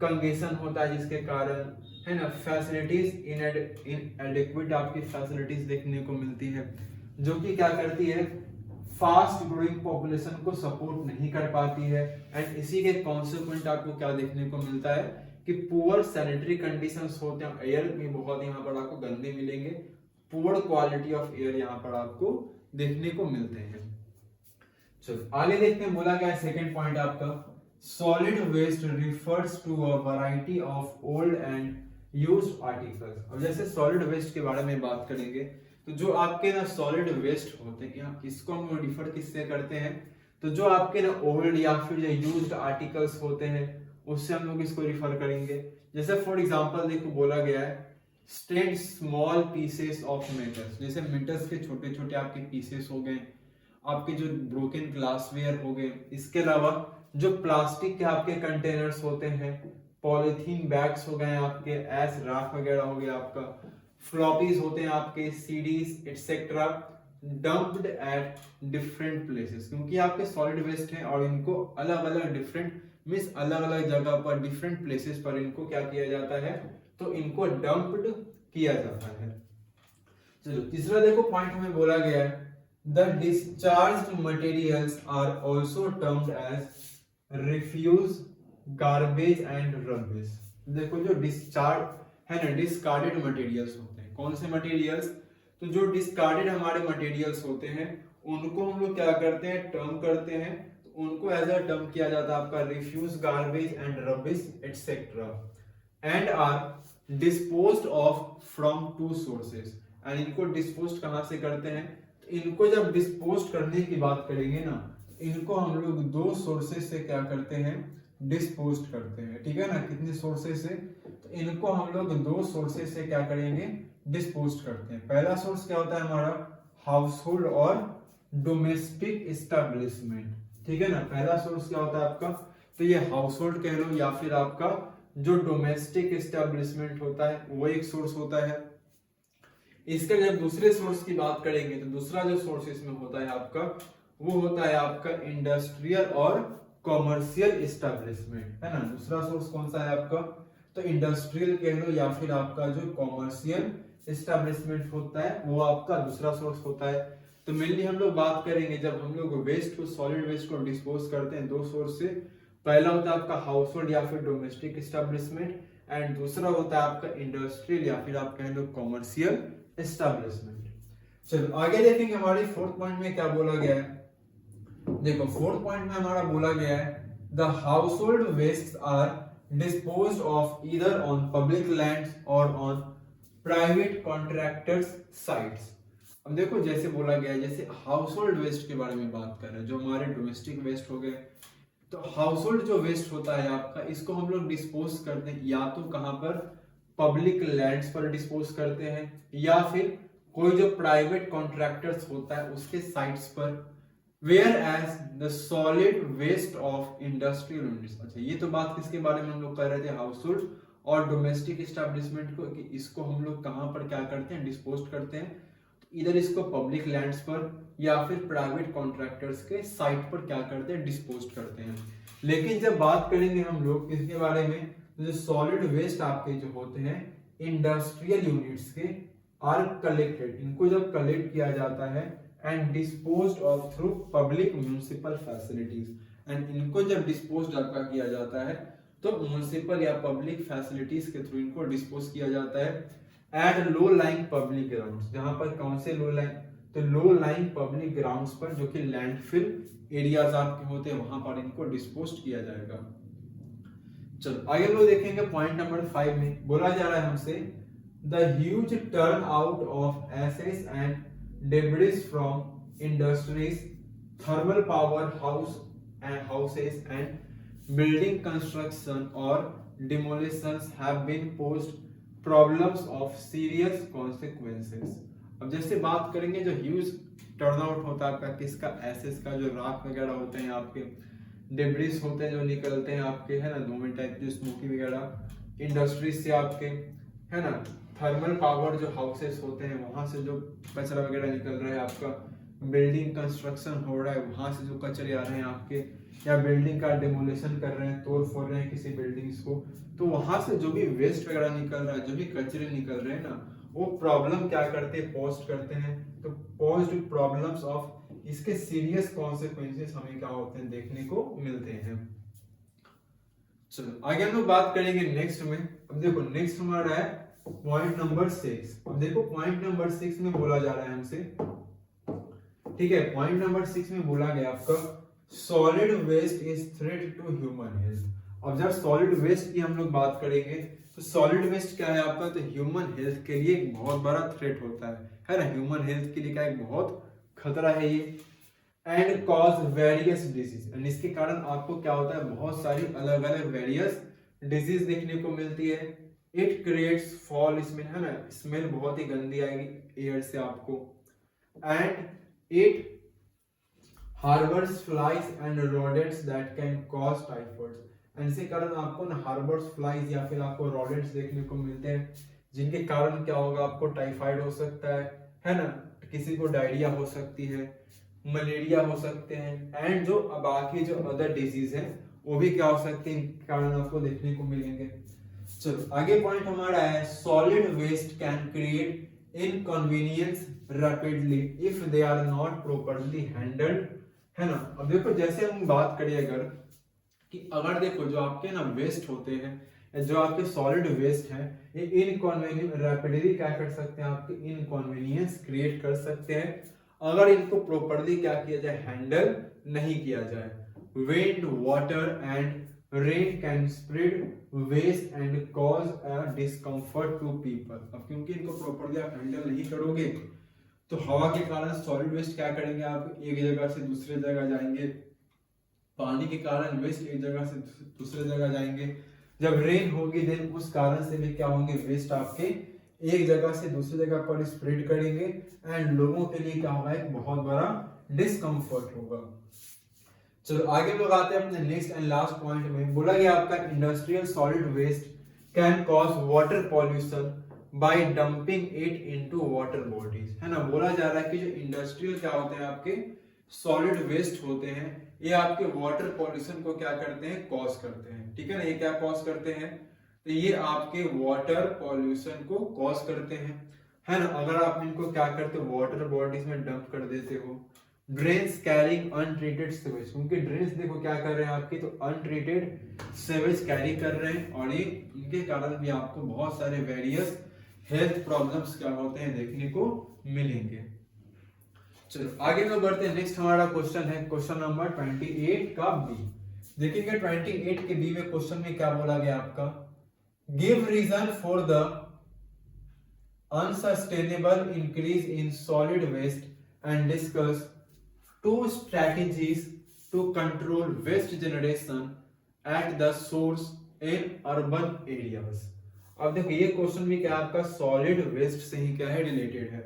कंजेशन होता है जिसके कारण, है ना, फैसिलिटीज इनएडेक्वेट आपकी फैसिलिटीज देखने को मिलती है, जो कि क्या करती है, फास्ट ग्रोइंग पॉपुलेशन को सपोर्ट नहीं कर पाती है। एंड इसी के कॉन्सिक्वेंट आपको क्या देखने को मिलता है कि पुअर सैनिटरी कंडीशंस होते हैं, एयर भी बहुत यहाँ पर आपको गंदे मिलेंगे, पुअर क्वालिटी ऑफ एयर यहाँ पर आपको देखने को मिलते हैं। चलो आगे देखते हैं, बोला गया है सेकंड पॉइंट आपका, solid waste refers to a variety of old and used articles. अब जैसे सॉलिड वेस्ट के बारे में बात करेंगे तो जो आपके ना सॉलिड वेस्ट होते हैं, इसको हम रिफर किससे करते हैं, तो जो आपके ना ओल्ड या फिर जो यूज्ड आर्टिकल्स होते हैं उससे हम लोग इसको रिफर करेंगे। जैसे फॉर एग्जांपल देखो बोला गया है stained small pieces of metals, जैसे मेटल्स के छोटे छोटे आपके पीसेस हो गए, आपके जो ब्रोकन ग्लासवेयर हो गए, इसके अलावा जो प्लास्टिक के आपके कंटेनर्स होते हैं, पॉलीथीन बैग्स हो गए आपके, एस राख वगैरह हो गया आपका, फ्लॉपीज होते हैं आपके, CDs etcetera, dumped at different places, क्योंकि आपके सॉलिड वेस्ट हैं और इनको अलग अलग डिफरेंट मींस अलग अलग जगह पर डिफरेंट प्लेसेस पर इनको क्या किया जाता है, तो इनको डंप्ड किया जाता है। चलो तीसरा देखो पॉइंट में बोला गया है the discharged materials are also termed as refuse, garbage and rubbish। देखो जो डिस्चार्ज है ना, डिस्कार्डेड मटेरियल्स होते हैं, कौन से मटेरियल्स, तो जो डिस्कार्डेड हमारे मटेरियल्स होते हैं उनको हम लोग क्या करते हैं, टर्म करते हैं, तो उनको एज अ टर्म किया जाता है आपका refuse, garbage and rubbish etcetera, and are disposed of from two sources. And इनको डिस्पोज कहां से करते हैं, इनको जब डिस्पोज करने की बात करेंगे ना, इनको हम लोग दो सोर्सेस से क्या करते हैं, डिस्पोज करते हैं, ठीक है ना। कितने सोर्सेस से, तो इनको हम लोग दो सोर्सेस से क्या करेंगे, डिस्पोज करते हैं। पहला सोर्स क्या होता है हमारा, हाउस होल्ड और डोमेस्टिक एस्टेब्लिशमेंट, ठीक है ना। पहला सोर्स क्या होता है आपका, तो ये हाउस होल्ड कह लो या फिर आपका जो डोमेस्टिक एस्टेब्लिशमेंट होता है वो एक सोर्स होता है। इसका जब दूसरे सोर्स की बात करेंगे तो दूसरा जो सोर्स इसमें होता है आपका वो होता है आपका इंडस्ट्रियल और कॉमर्शियल एस्टेब्लिशमेंट, है ना। दूसरा सोर्स कौन सा है आपका, तो इंडस्ट्रियल कह लो या फिर आपका जो कॉमर्शियल एस्टेब्लिशमेंट होता है वो आपका दूसरा सोर्स होता है। तो मेनली हम लोग बात करेंगे जब हम लोग वेस्ट को, सॉलिड वेस्ट को डिस्पोज करते हैं, दो सोर्स से। पहला होता है आपका हाउस होल्ड या फिर डोमेस्टिक एस्टेब्लिशमेंट, एंड दूसरा होता है आपका इंडस्ट्रियल या फिर आप कह लो कॉमर्शियल एस्टेब्लिशमेंट। चलो आगे देखेंगे हमारे फोर्थ पॉइंट में क्या बोला गया है। देखो फोर्थ पॉइंट में हमारा बोला गया है the household waste are disposed of either on public lands or on private contractors sites. अब देखो जैसे बोला गया है, जैसे हाउस होल्ड वेस्ट के बारे में बात कर रहे हैं, जो हमारे डोमेस्टिक वेस्ट हो गए, तो हाउस होल्ड जो वेस्ट होता है आपका, इसको हम लोग डिस्पोज करते हैं या तो कहां पर, पब्लिक लैंड्स पर डिस्पोज करते हैं या फिर कोई जो प्राइवेट कॉन्ट्रैक्टर्स होता है उसके साइट्स पर। Whereas the solid waste of industrial units, अच्छा ये तो बात किसके बारे में हम लोग कर रहे थे, हाउस होल्ड और डोमेस्टिक एस्टेब्लिशमेंट को, कि इसको हम लोग कहां पर क्या करते हैं, डिस्पोज करते हैं। इधर इसको पब्लिक लैंड्स पर या फिर प्राइवेट कॉन्ट्रैक्टर्स के साइट पर क्या करते हैं, डिस्पोज करते हैं। लेकिन जब बात करेंगे हम लोग इसके बारे में, तो जो सॉलिड वेस्ट आपके जो होते हैं इंडस्ट्रियल यूनिट्स के आर कलेक्टेड, इनको जब कलेक्ट किया जाता है and disposed of through public municipal facilities, and इनको जब डिस्पोज्ड आपका किया जाता है तो म्युनिसिपल या पब्लिक फैसिलिटीज के थ्रू इनको डिस्पोज किया जाता है at low lying public grounds. जहां पर कौन से लो लाइन, तो लो लाइंग पब्लिक ग्राउंड्स पर, जो कि लैंडफिल एरियाज आपके होते हैं, वहां पर इनको डिस्पोज किया जाएगा। चलो आगे लोग देखेंगे पॉइंट नंबर 5 में बोला जा रहा है हमसे the huge turn out of assets and debris from industries, thermal power house and houses and building construction और demolitions have been posed problems of serious consequences. अब जैसे बात करेंगे जो ह्यूज टर्न आउट होता है आपका किसका, एसेस का, जो राख वगैरह होते हैं आपके, डेब्रिस होते हैं जो निकलते हैं आपके, है ना, धूमें टाइप जो स्मोकी वगैरह इंडस्ट्रीज से आपके, है ना, थर्मल पावर जो हाउसेस होते हैं वहां से जो कचरा वगैरह निकल रहा है आपका, बिल्डिंग कंस्ट्रक्शन हो रहा है वहां से जो कचरे आ रहे हैं आपके, या बिल्डिंग का डिमोलिशन कर रहे हैं, तोड़ फोड़ रहे हैं किसी बिल्डिंग्स को, तो वहां से जो भी वेस्ट वगैरह निकल रहा है, जो भी कचरे निकल रहे हैं ना, वो प्रॉब्लम क्या करते हैं, पोस्ट करते हैं। तो पोस्ट प्रॉब्लम्स ऑफ, इसके सीरियस कॉन्सिक्वेंसेस हमें क्या होते हैं, देखने को मिलते हैं। चलो आगे हम लोग बात करेंगे नेक्स्ट में। अब देखो नेक्स्ट हमारा है पॉइंट नंबर 6। अब देखो पॉइंट नंबर 6 में बोला जा रहा है हमसे, ठीक है, पॉइंट नंबर 6 में बोला गया आपका solid waste is threat to human health. अब जब सॉलिड वेस्ट की हम लोग बात करेंगे तो सॉलिड वेस्ट क्या है आपका, तो ह्यूमन हेल्थ के लिए एक बहुत बड़ा थ्रेट होता है ना, ह्यूमन हेल्थ के लिए क्या एक बहुत खतरा है ये, and cause various disease, and इसके कारण आपको क्या होता है, बहुत सारी अलग अलग वेरियस डिजीज देखने को मिलती है। इट क्रिएट्स फॉल स्मेल, है ना, स्मेल बहुत ही गंदी आएगी एयर से आपको, and it harbours flies and rodents that can cause typhoid, and इसके कारण आपको ना हार्बर्स फ्लाइज या फिर आपको रोडेंट्स देखने को मिलते हैं, जिनके कारण क्या होगा, आपको टाइफाइड हो सकता है ना, किसी को डायरिया हो सकती है, मलेरिया हो सकते हैं, एंड जो बाकी जो अदर डिजीज है वो भी क्या हो सकते हैं, कारण आपको देखने को मिलेंगे। चलो आगे पॉइंट हमारा है solid waste can create inconvenience rapidly if they are not properly handled, है ना। अब देखो जैसे हम बात करें अगर देखो जो आपके ना वेस्ट होते हैं, जो आपके सॉलिड वेस्ट है, ये इनकन्वीनियंस रैपिडली क्या कर सकते हैं, आपके इनकन्वीनियंस क्रिएट कर सकते हैं अगर इनको प्रॉपर्ली क्या किया जाए, हैंडल नहीं किया जाए। Wind, water and rain can spread waste and cause a discomfort to people. अब क्योंकि इनको प्रॉपर्ली आप हैंडल नहीं करोगे तो हवा के कारण सॉलिड वेस्ट क्या करेंगे, आप एक जगह से दूसरे जगह जाएंगे, पानी के कारण वेस्ट एक जगह से दूसरे जगह जाएंगे, जब रेन होगी देन उस कारण से भी क्या होंगे, वेस्ट आपके एक जगह से दूसरी जगह पर स्प्रेड करेंगे, एंड लोगों के लिए क्या होगा, एक बहुत बड़ा डिस्कम्फर्ट होगा। चलो आगे लोग आते हैं अपने नेक्स्ट एंड लास्ट पॉइंट में। बोला गया आपका industrial solid waste can cause water pollution by dumping it into water bodies, है ना। बोला जा रहा है कि जो इंडस्ट्रियल क्या होते हैं आपके सॉलिड वेस्ट होते हैं, ये आपके वाटर पॉल्यूशन को क्या करते हैं, कॉज करते हैं, ठीक है ना। ये क्या कॉज करते हैं, तो ये आपके वाटर पॉल्यूशन को कॉज करते हैं, है ना। अगर आप इनको क्या करते हो, वाटर बॉडीज में डंप कर देते हो। ड्रेन्स कैरिंग अनट्रीटेड सीवेज, क्योंकि ड्रेन्स देखो क्या कर रहे हैं आपके, तो अनट्रीटेड सीवेज कैरी कर रहे हैं, और ये इनके कारण भी आपको बहुत सारे वेरियस हेल्थ प्रॉब्लम्स क्या होते हैं देखने को मिलेंगे। चलो आगे में बढ़ते हैं। नेक्स्ट हमारा क्वेश्चन है क्वेश्चन नंबर 28 का बी। देखेंगे 28 के बी में क्वेश्चन में क्या बोला गया आपका, give reason for the unsustainable increase in solid waste and discuss two strategies to control waste generation at the source in urban areas। अब देखो ये क्वेश्चन भी क्या आपका सॉलिड वेस्ट से ही क्या है, रिलेटेड है।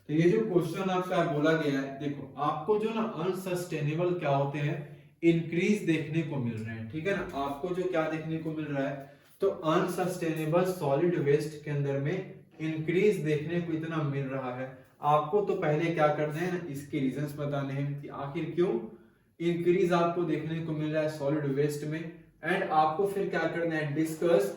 तो ये जो क्वेश्चन आपका बोला गया है, देखो आपको जो ना अनसस्टेनेबल क्या होते हैं, इंक्रीज देखने को मिल रहे हैं, ठीक है ना। आपको जो क्या देखने को मिल रहा है, तो अनसस्टेनेबल सॉलिड वेस्ट के अंदर में इंक्रीज देखने को इतना मिल रहा है। आपको तो पहले क्या करना है ना, इसके रीजंस बताने हैं कि आखिर क्यों इंक्रीज आपको देखने को मिल रहा है सॉलिड वेस्ट में, एंड आपको फिर क्या करना है, discuss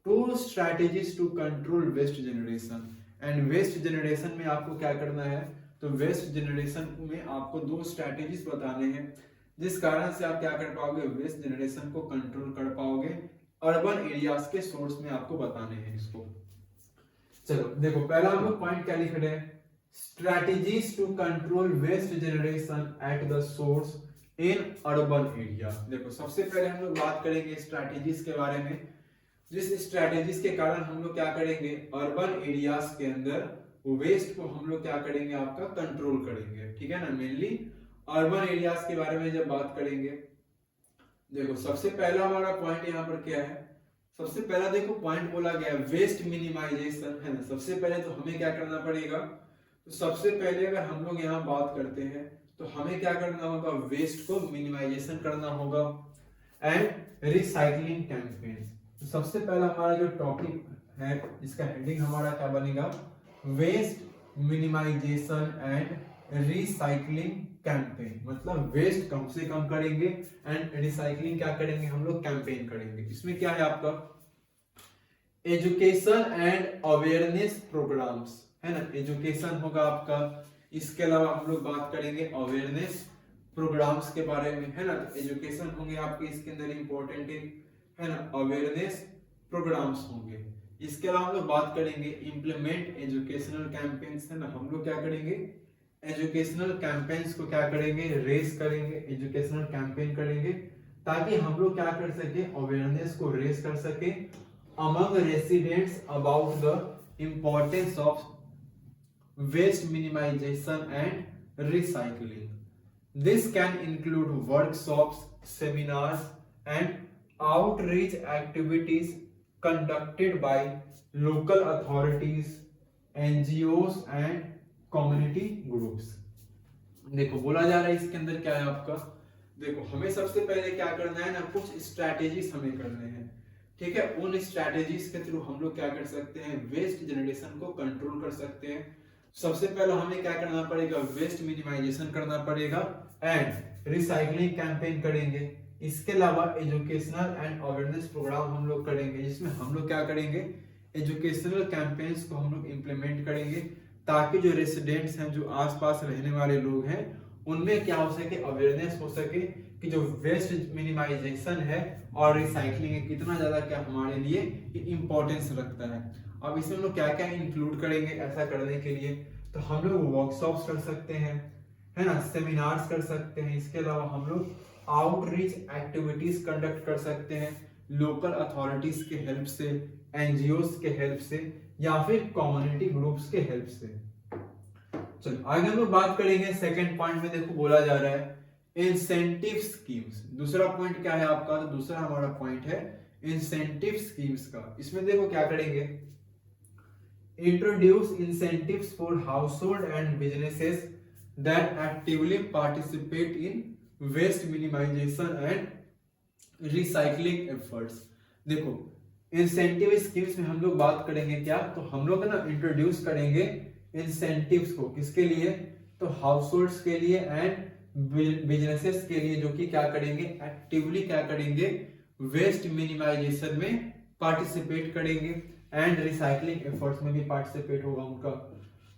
two strategies to control waste generation. And waste generation में आपको क्या करना है, तो वेस्ट जनरेशन में आपको दो स्ट्रैटेजीज बताने हैं, जिस कारण से आप क्या कर पाओगे, वेस्ट जनरेशन को कंट्रोल कर पाओगे। अर्बन एरियाज के सोर्स में आपको बताने हैं इसको। चलो देखो पहला हम लोग पॉइंट क्या लिख रहे हैं, strategies to control waste generation at the source in urban area। देखो सबसे पहले हम लोग बात करेंगे स्ट्रैटेजीज के बारे में, जिस स्ट्रैटेजीज के कारण हम लोग क्या करेंगे, अर्बन एरियाज के अंदर वेस्ट को हम लोग क्या करेंगे, आपका कंट्रोल करेंगे, ठीक है ना। मेनली अर्बन एरियाज के बारे में जब बात करेंगे, देखो सबसे पहला हमारा पॉइंट यहाँ पर क्या है, सबसे पहला देखो पॉइंट बोला गया वेस्ट मिनिमाइजेशन, है ना। सबसे पहले तो हमें क्या करना पड़ेगा, तो सबसे पहले अगर हम लोग यहाँ बात करते हैं, तो हमें क्या करना होगा, वेस्ट को मिनिमाइजेशन करना होगा एंड रिसाइकलिंग कैंपेन। तो सबसे पहला हमारा जो टॉपिक है, इसका हेडिंग हमारा क्या बनेगा, waste minimisation and recycling campaign. मतलब वेस्ट कम से कम करेंगे एंड रिसाइकलिंग क्या करेंगे, हम लोग कैंपेन करेंगे। इसमें क्या है आपका, एजुकेशन एंड अवेयरनेस प्रोग्राम्स, है ना। एजुकेशन होगा आपका, इसके अलावा हम लोग बात करेंगे अवेयरनेस प्रोग्राम्स के बारे में, है ना। तो एजुकेशन होंगे आपके इसके अंदर इंपॉर्टेंट, है ना, अवेयरनेस प्रोग्राम्स होंगे। इसके अलावा हम लोग बात करेंगे इम्प्लीमेंट एजुकेशनल कैंपेन्स, है ना। हम लोग क्या करेंगे, एजुकेशनल कैंपेन्स को क्या करेंगे, रेस करेंगे, एजुकेशनल कैंपेन करेंगे, ताकि हम लोग क्या कर सके, अवेयरनेस को रेस कर सके among residents about the importance of waste minimization and recycling. This can include workshops, seminars and outreach activities conducted by local authorities, NGOs and community groups। देखो बोला जा रहा है इसके अंदर क्या है आपका, देखो हमें सबसे पहले क्या करना है ना, कुछ स्ट्रैटेजीज हमें करने हैं, ठीक है। उन स्ट्रैटेजीज के थ्रू हम लोग क्या कर सकते हैं, वेस्ट जनरेशन को कंट्रोल कर सकते हैं। सबसे पहले हमें क्या करना पड़ेगा, वेस्ट मिनिमाइजेशन करना पड़ेगा एंड रिसाइकलिंग कैंपेन करेंगे। इसके अलावा एजुकेशनल एंड अवेयरनेस प्रोग्राम हम लोग करेंगे, जिसमें हम लोग क्या करेंगे, एजुकेशनल कैंपेन्स को हम लोग इंप्लीमेंट करेंगे, ताकि जो रेसिडेंट्स हैं, जो आसपास रहने वाले लोग हैं, उनमें क्या हो सके, अवेयरनेस हो सके कि जो वेस्ट मिनिमाइजेशन है और रिसाइकलिंग है कितना ज्यादा क्या हमारे लिए इंपॉर्टेंस रखता है। अब इसमें हम लोग क्या क्या इंक्लूड करेंगे ऐसा करने के लिए, तो हम लोग वर्कशॉप्स कर सकते हैं, है ना, सेमिनार्स कर सकते हैं। इसके अलावा हम लोग आउटरीच एक्टिविटीज कंडक्ट कर सकते हैं, लोकल अथॉरिटीज के हेल्प से, एनजीओस के हेल्प से, या फिर कम्युनिटी ग्रुप्स के हेल्प से। चलो आगे हम लोग बात करेंगे सेकंड पॉइंट में। देखो बोला जा रहा है इंसेंटिव स्कीम्स। दूसरा पॉइंट क्या है आपका, तो दूसरा हमारा पॉइंट है इंसेंटिव स्कीम्स का। इसमें देखो क्या करेंगे, introduce incentives for household and businesses that actively participate in waste minimization and recycling efforts। देखो इंसेंटिव स्कीम्स में हम लोग बात करेंगे क्या, तो हम लोग ना इंट्रोड्यूस करेंगे इंसेंटिव्स को, किसके लिए, तो हाउस होल्ड्स के लिए एंड बिजनेसेस के लिए, जो कि क्या करेंगे, एक्टिवली क्या करेंगे, वेस्ट मिनिमाइजेशन में पार्टिसिपेट करेंगे एंड रिसाइकलिंग एफर्ट्स में भी पार्टिसिपेट होगा उनका।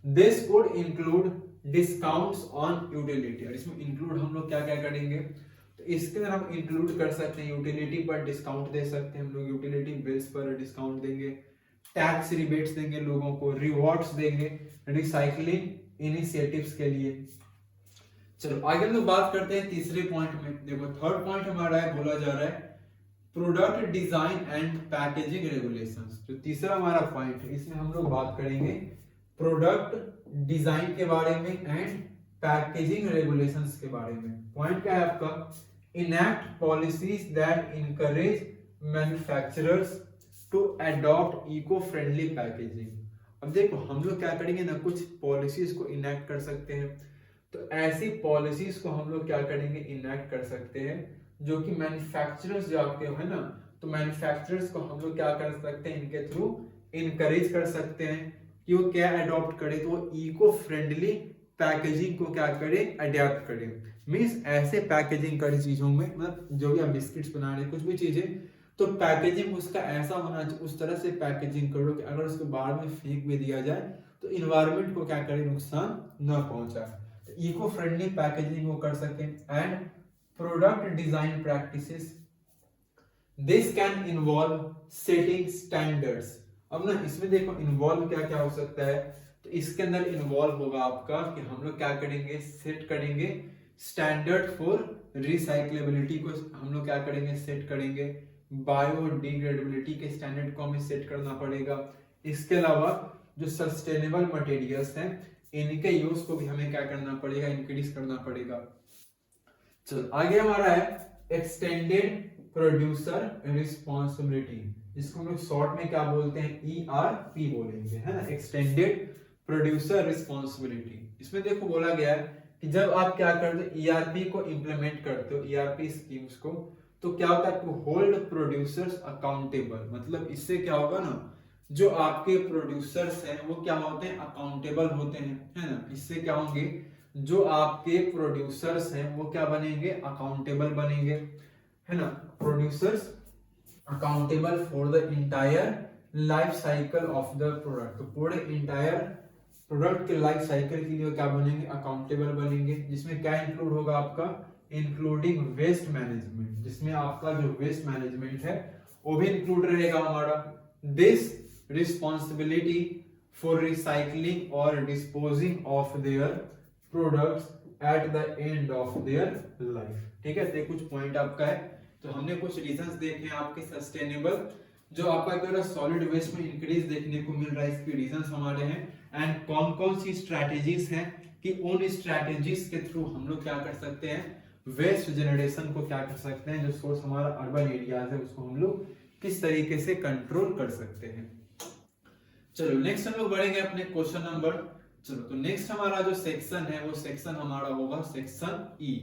This would include discounts on utility, और इसमें इंक्लूड हम लोग क्या क्या करेंगे, तो इसके अंदर हम इंक्लूड कर सकते हैं यूटिलिटी पर डिस्काउंट दे सकते हैं हम लोग, यूटिलिटी बिल्स पर डिस्काउंट देंगे, टैक्स रिबेट्स देंगे लोगों को, रिवॉर्ड्स देंगे रिसाइकलिंग इनिशिएटिव्स के लिए। चलो आगे हम लोग बात करते हैं तीसरे पॉइंट में। देखो थर्ड पॉइंट हमारा है, बोला जा रहा है product design and packaging regulations. जो तीसरा हमारा पॉइंट है, इसमें हम लोग बात करेंगे प्रोडक्ट डिजाइन के बारे में एंड पैकेजिंग रेगुलेशंस के बारे में। पॉइंट क्या है आपका, enact policies that encourage manufacturers to adopt eco friendly packaging. अब देखो हम लोग क्या करेंगे ना, कुछ पॉलिसीज को इनैक्ट कर सकते हैं, तो ऐसी पॉलिसीज को हम लोग क्या करेंगे, इनैक्ट कर सकते हैं जो कि मैन्युफैक्चरर्स जो आपके है ना, तो मैन्युफैक्चरर्स को हम लोग क्या कर सकते हैं, इनके थ्रू इनकरेज कर सकते हैं कि वो क्या अडॉप्ट करे, तो वो इको फ्रेंडली पैकेजिंग को क्या करे, अडॉप्ट करे। मींस ऐसे पैकेजिंग करे चीजों में, मतलब जो भी आप बिस्किट्स बना रहे हैं कुछ भी चीजें, तो पैकेजिंग उसका ऐसा होना चाहिए, उस तरह से पैकेजिंग करो कि अगर उसको बाहर में फेंक भी दिया जाए तो इन्वायरमेंट को क्या करे, नुकसान न पहुंचाए। इको फ्रेंडली पैकेजिंग वो कर सके and product design practices, this can involve setting standards. अब ना इसमें देखो इन्वॉल्व क्या क्या हो सकता है, तो इसके अंदर इन्वॉल्व होगा आपका कि हम लोग क्या करेंगे, सेट करेंगे स्टैंडर्ड फॉर रिसाइक्लेबिलिटी को हम लोग क्या करेंगे, सेट करेंगे, बायोडिग्रेडेबिलिटी के स्टैंडर्ड को हमें सेट करना पड़ेगा। इसके अलावा जो सस्टेनेबल मटेरियल्स हैं इनके यूज को भी हमें क्या करना पड़ेगा, इंक्रीज करना पड़ेगा। चलो आगे हमारा है एक्सटेंडेड प्रोड्यूसर रिस्पॉन्सिबिलिटी, जिसको हम लोग शॉर्ट में क्या बोलते हैं, ERP बोलेंगे, है ना, एक्सटेंडेड प्रोड्यूसर रिस्पॉन्सिबिलिटी। इसमें देखो बोला गया है कि जब आप क्या करते हो, ERP को इंप्लीमेंट करते हो, ERP स्कीम्स को, तो क्या होता है, टू होल्ड प्रोड्यूसर्स अकाउंटेबल। मतलब इससे क्या होगा ना, जो आपके प्रोड्यूसर्स हैं वो क्या होते हैं, अकाउंटेबल होते हैं, है ना। इससे क्या होंगे, जो आपके प्रोड्यूसर्स हैं वो क्या बनेंगे, अकाउंटेबल बनेंगे, है ना। Producers accountable for the entire life cycle of the product, तो पूरे इंटायर प्रोडक्ट के लाइफ साइकिल के लिए क्या बनेंगे, अकाउंटेबल बनेंगे। जिसमें क्या इंक्लूड होगा आपका, इंक्लूडिंग वेस्ट मैनेजमेंट, जिसमें आपका जो वेस्ट मैनेजमेंट है वो भी इंक्लूड रहेगा हमारा। दिस रिस्पॉन्सिबिलिटी फॉर रिसाइकलिंग और disposing of their products at the end of their life. ठीक है, तो कुछ पॉइंट आपका है, तो हमने कुछ रीजंस देखे हैं आपके सस्टेनेबल, जो आपका सॉलिड वेस्ट में इंक्रीज देखने को मिल रहा है, इसके रीजंस हमारे हैं, एंड कौन कौन सी स्ट्रैटेजीज हैं कि उन स्ट्रैटेजीज के थ्रू हम लोग क्या कर सकते हैं, वेस्ट जनरेशन को क्या कर सकते हैं, जो सोर्स हमारा अर्बन एरियाज है उसको हम लोग किस तरीके से कंट्रोल कर सकते हैं। चलो नेक्स्ट हम लोग बढ़ेंगे अपने क्वेश्चन नंबर। चलो तो नेक्स्ट हमारा जो सेक्शन है वो सेक्शन हमारा होगा सेक्शन ई।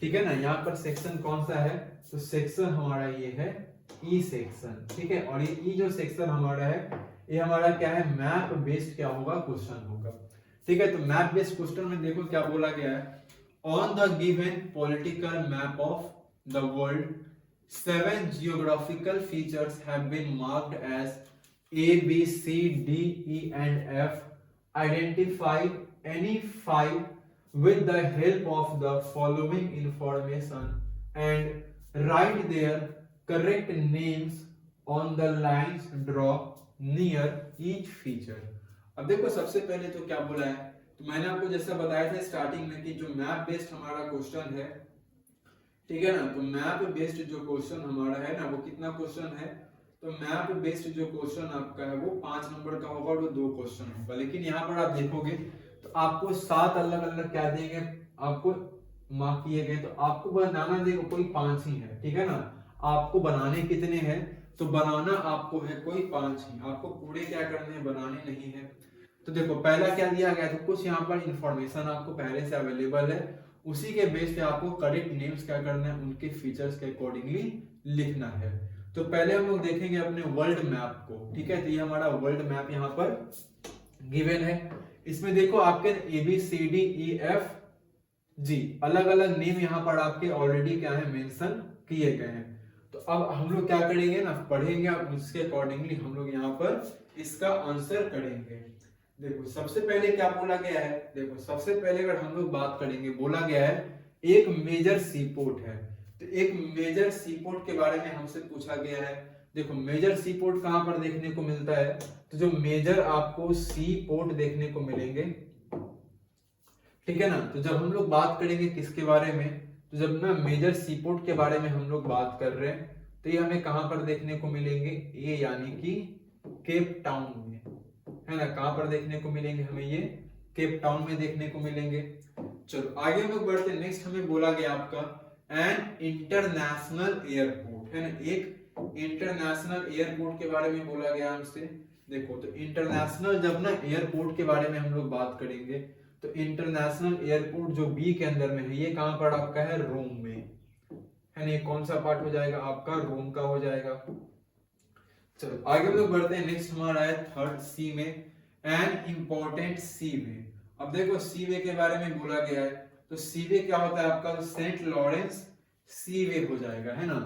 ठीक है ना, यहाँ पर सेक्शन कौन सा है, तो सेक्शन हमारा ये है ई सेक्शन। ठीक है, और ये ई जो सेक्शन हमारा है ये हमारा क्या है, मैप बेस्ड क्या होगा, क्वेश्चन होगा। ठीक है, तो मैप बेस्ड क्वेश्चन में देखो क्या बोला गया है, on the given political map of the world 7 geographical features have been marked as A, B, C, D, E and F. Identify any 5 with the help of the following information and write their correct names on the lines drawn near each feature. अब देखो सबसे पहले तो क्या बोला है, तो मैंने आपको जैसा बताया था स्टार्टिंग में कि जो मैप बेस्ड हमारा क्वेश्चन है, ठीक है ना, तो मैप बेस्ड जो क्वेश्चन हमारा है ना वो कितना क्वेश्चन है, तो मैप बेस्ड जो क्वेश्चन आपका है वो 5 नंबर का होगा और वो 2 क्वेश्चन होगा। लेकिन यहाँ पर आप देखोगे तो आपको 7 अलग अलग क्या देंगे, आपको मार्क किए गए, तो आपको बनाना देखो कोई 5 ही है। ठीक है ना, आपको बनाने कितने हैं, तो बनाना आपको है कोई 5 ही, आपको पूरे क्या करने हैं, बनाने नहीं है। तो देखो पहला क्या दिया गया, तो कुछ यहाँ पर इंफॉर्मेशन आपको पहले से अवेलेबल है, उसी के बेस पे आपको करेक्ट नेम्स क्या करना है, उनके फीचर्स के अकॉर्डिंगली लिखना है। तो पहले हम लोग देखेंगे अपने वर्ल्ड मैप को, ठीक है। तो ये हमारा वर्ल्ड मैप यहाँ पर गिवन है। इसमें देखो आपके ABCDEF जी अलग अलग नेम यहाँ पर आपके ऑलरेडी क्या है मेंशन किए गए हैं। तो अब हम लोग क्या करेंगे ना, पढ़ेंगे, अब उसके अकॉर्डिंगली हम लोग यहाँ पर इसका आंसर करेंगे। देखो सबसे पहले क्या बोला गया है, देखो सबसे पहले अगर हम लोग बात करेंगे, बोला गया है एक मेजर सी पोर्ट है। तो एक मेजर सी पोर्ट के बारे में हमसे पूछा गया है। देखो मेजर सी पोर्ट कहां पर देखने को मिलता है, तो जो मेजर आपको सी पोर्ट देखने को मिलेंगे, ठीक है ना। तो जब हम लोग बात करेंगे किसके बारे में, तो जब ना मेजर सी पोर्ट के बारे में हम लोग बात कर रहे हैं, तो ये हमें कहां पर देखने को मिलेंगे, ये यानी कि केप टाउन में, है ना। कहां पर देखने को मिलेंगे हमें, ये केप टाउन में देखने को मिलेंगे। चलो आगे हम लोग बढ़ते हैं। नेक्स्ट हमें बोला गया आपका एन इंटरनेशनल एयरपोर्ट, है ना। एक इंटरनेशनल एयरपोर्ट के बारे में बोला गया हमसे। देखो तो इंटरनेशनल जब ना एयरपोर्ट के बारे में हम लोग बात करेंगे, तो इंटरनेशनल एयरपोर्ट जो बी के अंदर में है, ये कहां पर आपका है, रोम में, है ना। ये कौन सा पार्ट हो जाएगा आपका, रोम का हो जाएगा। चलो आगे हम लोग बढ़ते हैं। नेक्स्ट हमारा है थर्ड सी में एन इंपॉर्टेंट सी वे। अब देखो सी वे के बारे में बोला गया है, तो सी वे क्या होता है आपका, तो सेंट लॉरेंस सी वे हो जाएगा, है ना।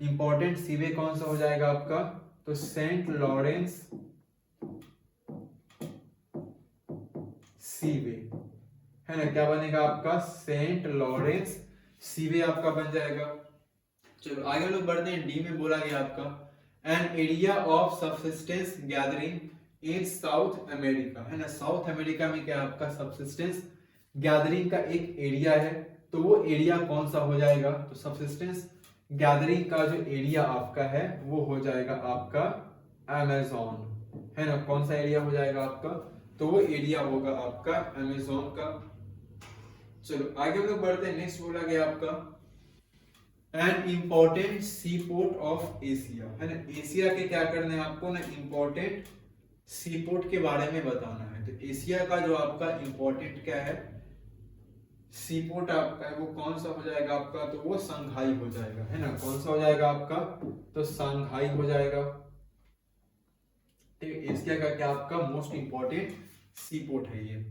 इंपॉर्टेंट सी वे कौन सा हो जाएगा आपका, तो सेंट लॉरेंस सी वे, है ना। क्या बनेगा आपका, सेंट लॉरेंस सी वे आपका बन जाएगा। चलो आगे लोग बढ़ते हैं। डी में बोला गया आपका N area of subsistence gathering in south America, है ना। साउथ अमेरिका में क्या आपका सबसिस्टेंस गैदरिंग का एक एरिया है, तो वो एरिया कौन सा हो जाएगा, तो सबसिस्टेंस गैदरिंग का जो एरिया आपका है वो हो जाएगा आपका अमेज़न, है ना। कौन सा एरिया हो जाएगा आपका, तो वो एरिया होगा आपका अमेज़न का। चलो आगे हम लोग बढ़ते हैं। नेक्स्ट बोला गया आपका an important sea port of Asia, है ना। एशिया के क्या करना है आपको ना, इंपॉर्टेंट सी पोर्ट के बारे में बताना है। तो एशिया का जो आपका इंपॉर्टेंट क्या है सी पोर्ट आपका है, वो कौन सा हो जाएगा आपका, तो वो संघाई हो जाएगा, है ना। कौन सा हो जाएगा आपका, तो संघाई हो जाएगा। ठीक, एशिया का क्या आपका मोस्ट इंपॉर्टेंट सी पोर्ट है ये।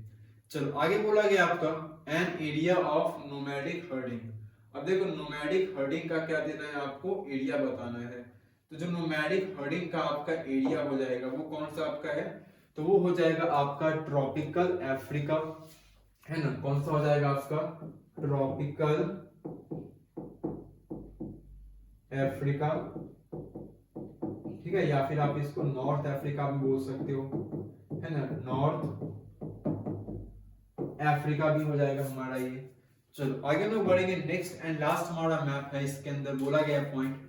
चलो आगे बोला गया आपका N area of nomadic herding. अब देखो नोमैडिक हर्डिंग का क्या देना है आपको, एरिया बताना है। तो जो नोमैडिक हर्डिंग का आपका एरिया हो जाएगा वो कौन सा आपका है, तो वो हो जाएगा आपका ट्रॉपिकल अफ्रीका, है ना। कौन सा हो जाएगा आपका, ट्रॉपिकल अफ्रीका, ठीक है। या फिर आप इसको नॉर्थ अफ्रीका भी बोल सकते हो, है ना। नॉर्थ अफ्रीका भी हो जाएगा हमारा ये। चलो आगे हम लोग बढ़ेंगे। नेक्स्ट एंड लास्ट हमारा मैप है, इसके अंदर बोला गया point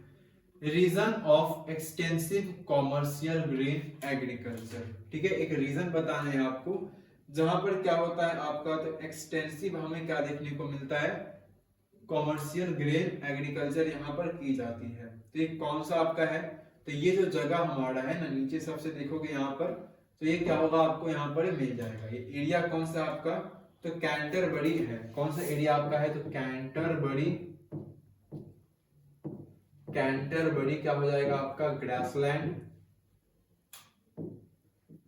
region of extensive commercial grain agriculture, ठीक है। एक रीजन बताना है आपको जहां पर क्या होता है आपका, तो एक्सटेंसिव हमें क्या देखने को मिलता है, कॉमर्शियल ग्रेन एग्रीकल्चर यहाँ पर की जाती है। तो ये कौन सा आपका है, तो ये जो जगह हमारा है ना, नीचे सबसे देखोगे यहाँ पर, तो ये क्या होगा आपको यहाँ पर मिल जाएगा। ये एरिया कौन सा आपका, तो कैंटरबरी है। कौन सा एरिया आपका है, तो कैंटरबरी, कैंटरबरी क्या हो जाएगा आपका, ग्रासलैंड,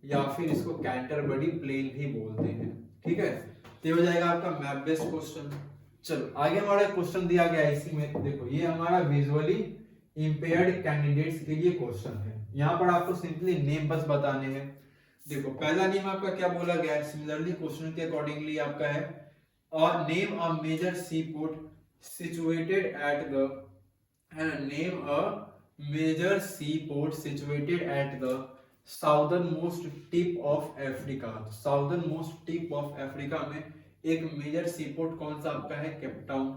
या फिर इसको कैंटरबरी प्लेन भी बोलते हैं, ठीक है। तो ये हो जाएगा आपका मैप बेस्ड क्वेश्चन। चलो आगे हमारा क्वेश्चन दिया गया है इसी में, देखो ये हमारा विजुअली इंपेयर्ड कैंडिडेट्स के लिए क्वेश्चन है। यहाँ पर आपको सिंपली नेम बस बताने हैं। देखो पहला नेम आपका क्या बोला गया है, सिमिलरली क्वेश्चन के अकॉर्डिंगली आपका है और name a major sea port situated at the, है ना। Name a major sea port situated at the southernmost tip of Africa. Southernmost tip of Africa में एक मेजर सी पोर्ट कौन सा आपका है, केप टाउन।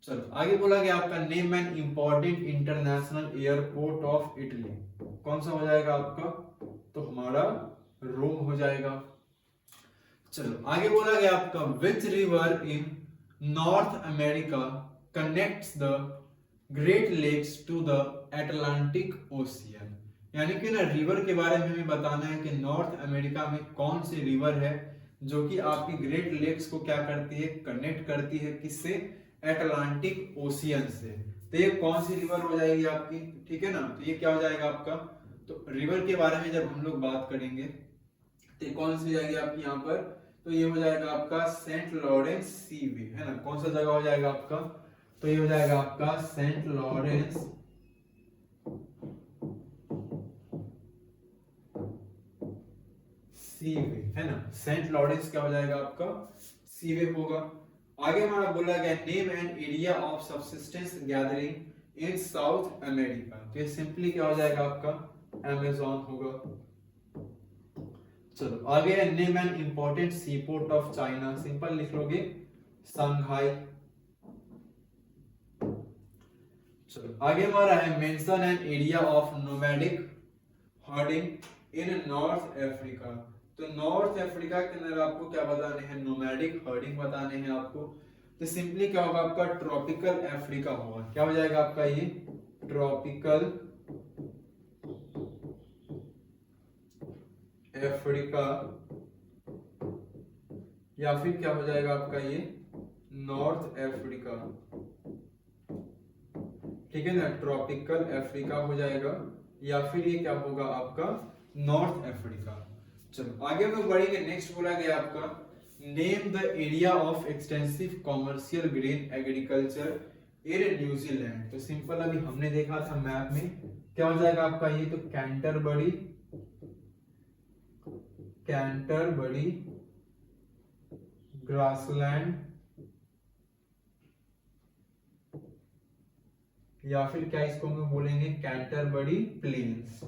चलो आगे बोला गया आपका name an important international airport of Italy. कौन सा हो जाएगा आपका, तो हमारा रोम हो जाएगा। चलो आगे बोला गया आपका which river in North America connects the Great Lakes to the Atlantic Ocean. यानी कि ना रिवर के बारे में हमें बताना है कि नॉर्थ अमेरिका में कौन सी रिवर है जो कि आपकी ग्रेट लेक्स को क्या करती है, कनेक्ट करती है किससे, अटलांटिक ओशियन से। तो ये कौन सी रिवर हो जाएगी आपकी, ठीक है ना। तो ये क्या हो जाएगा आपका, तो रिवर के बारे में जब हम लोग बात करेंगे तो ये कौन सी हो जाएगी आपकी यहाँ पर, तो ये हो जाएगा आपका सेंट लॉरेंस सी वे, है ना। कौन सा जगह हो जाएगा आपका, तो ये हो जाएगा आपका सेंट लॉरेंस सी वे, है ना। सेंट लॉरेंस क्या हो जाएगा आपका, सी वे होगा। आगे हमारा बोला गया name N area of subsistence gathering in south America, तो ये सिंपली क्या हो जाएगा आपका, अमेज़न होगा। चलो आगे है name an important sea port of China, simple लिख लोगे शंघाई। चलो आगे हमारा है mention an area of nomadic herding in North Africa, तो नॉर्थ अफ्रीका के अंदर आपको क्या बताने हैं, नोमैडिक हर्डिंग बताने हैं आपको। तो सिंपली क्या होगा आपका, ट्रॉपिकल अफ्रीका होगा। क्या हो जाएगा आपका ये, ट्रॉपिकल अफ्रीका, या फिर क्या हो जाएगा आपका ये नॉर्थ अफ्रीका, ठीक है ना। ट्रॉपिकल अफ्रीका हो जाएगा, या फिर ये क्या होगा आपका नॉर्थ अफ्रीका। चलो आगे हम लोग बढ़ेंगे। नेक्स्ट बोला गया आपका name the area of extensive commercial grain agriculture in New Zealand, तो सिंपल अभी हमने देखा था मैप में, क्या हो जाएगा आपका ये, तो कैंटरबरी, कैंटरबरी ग्रासलैंड, या फिर क्या इसको हम बोलेंगे कैंटरबरी प्लेन्स।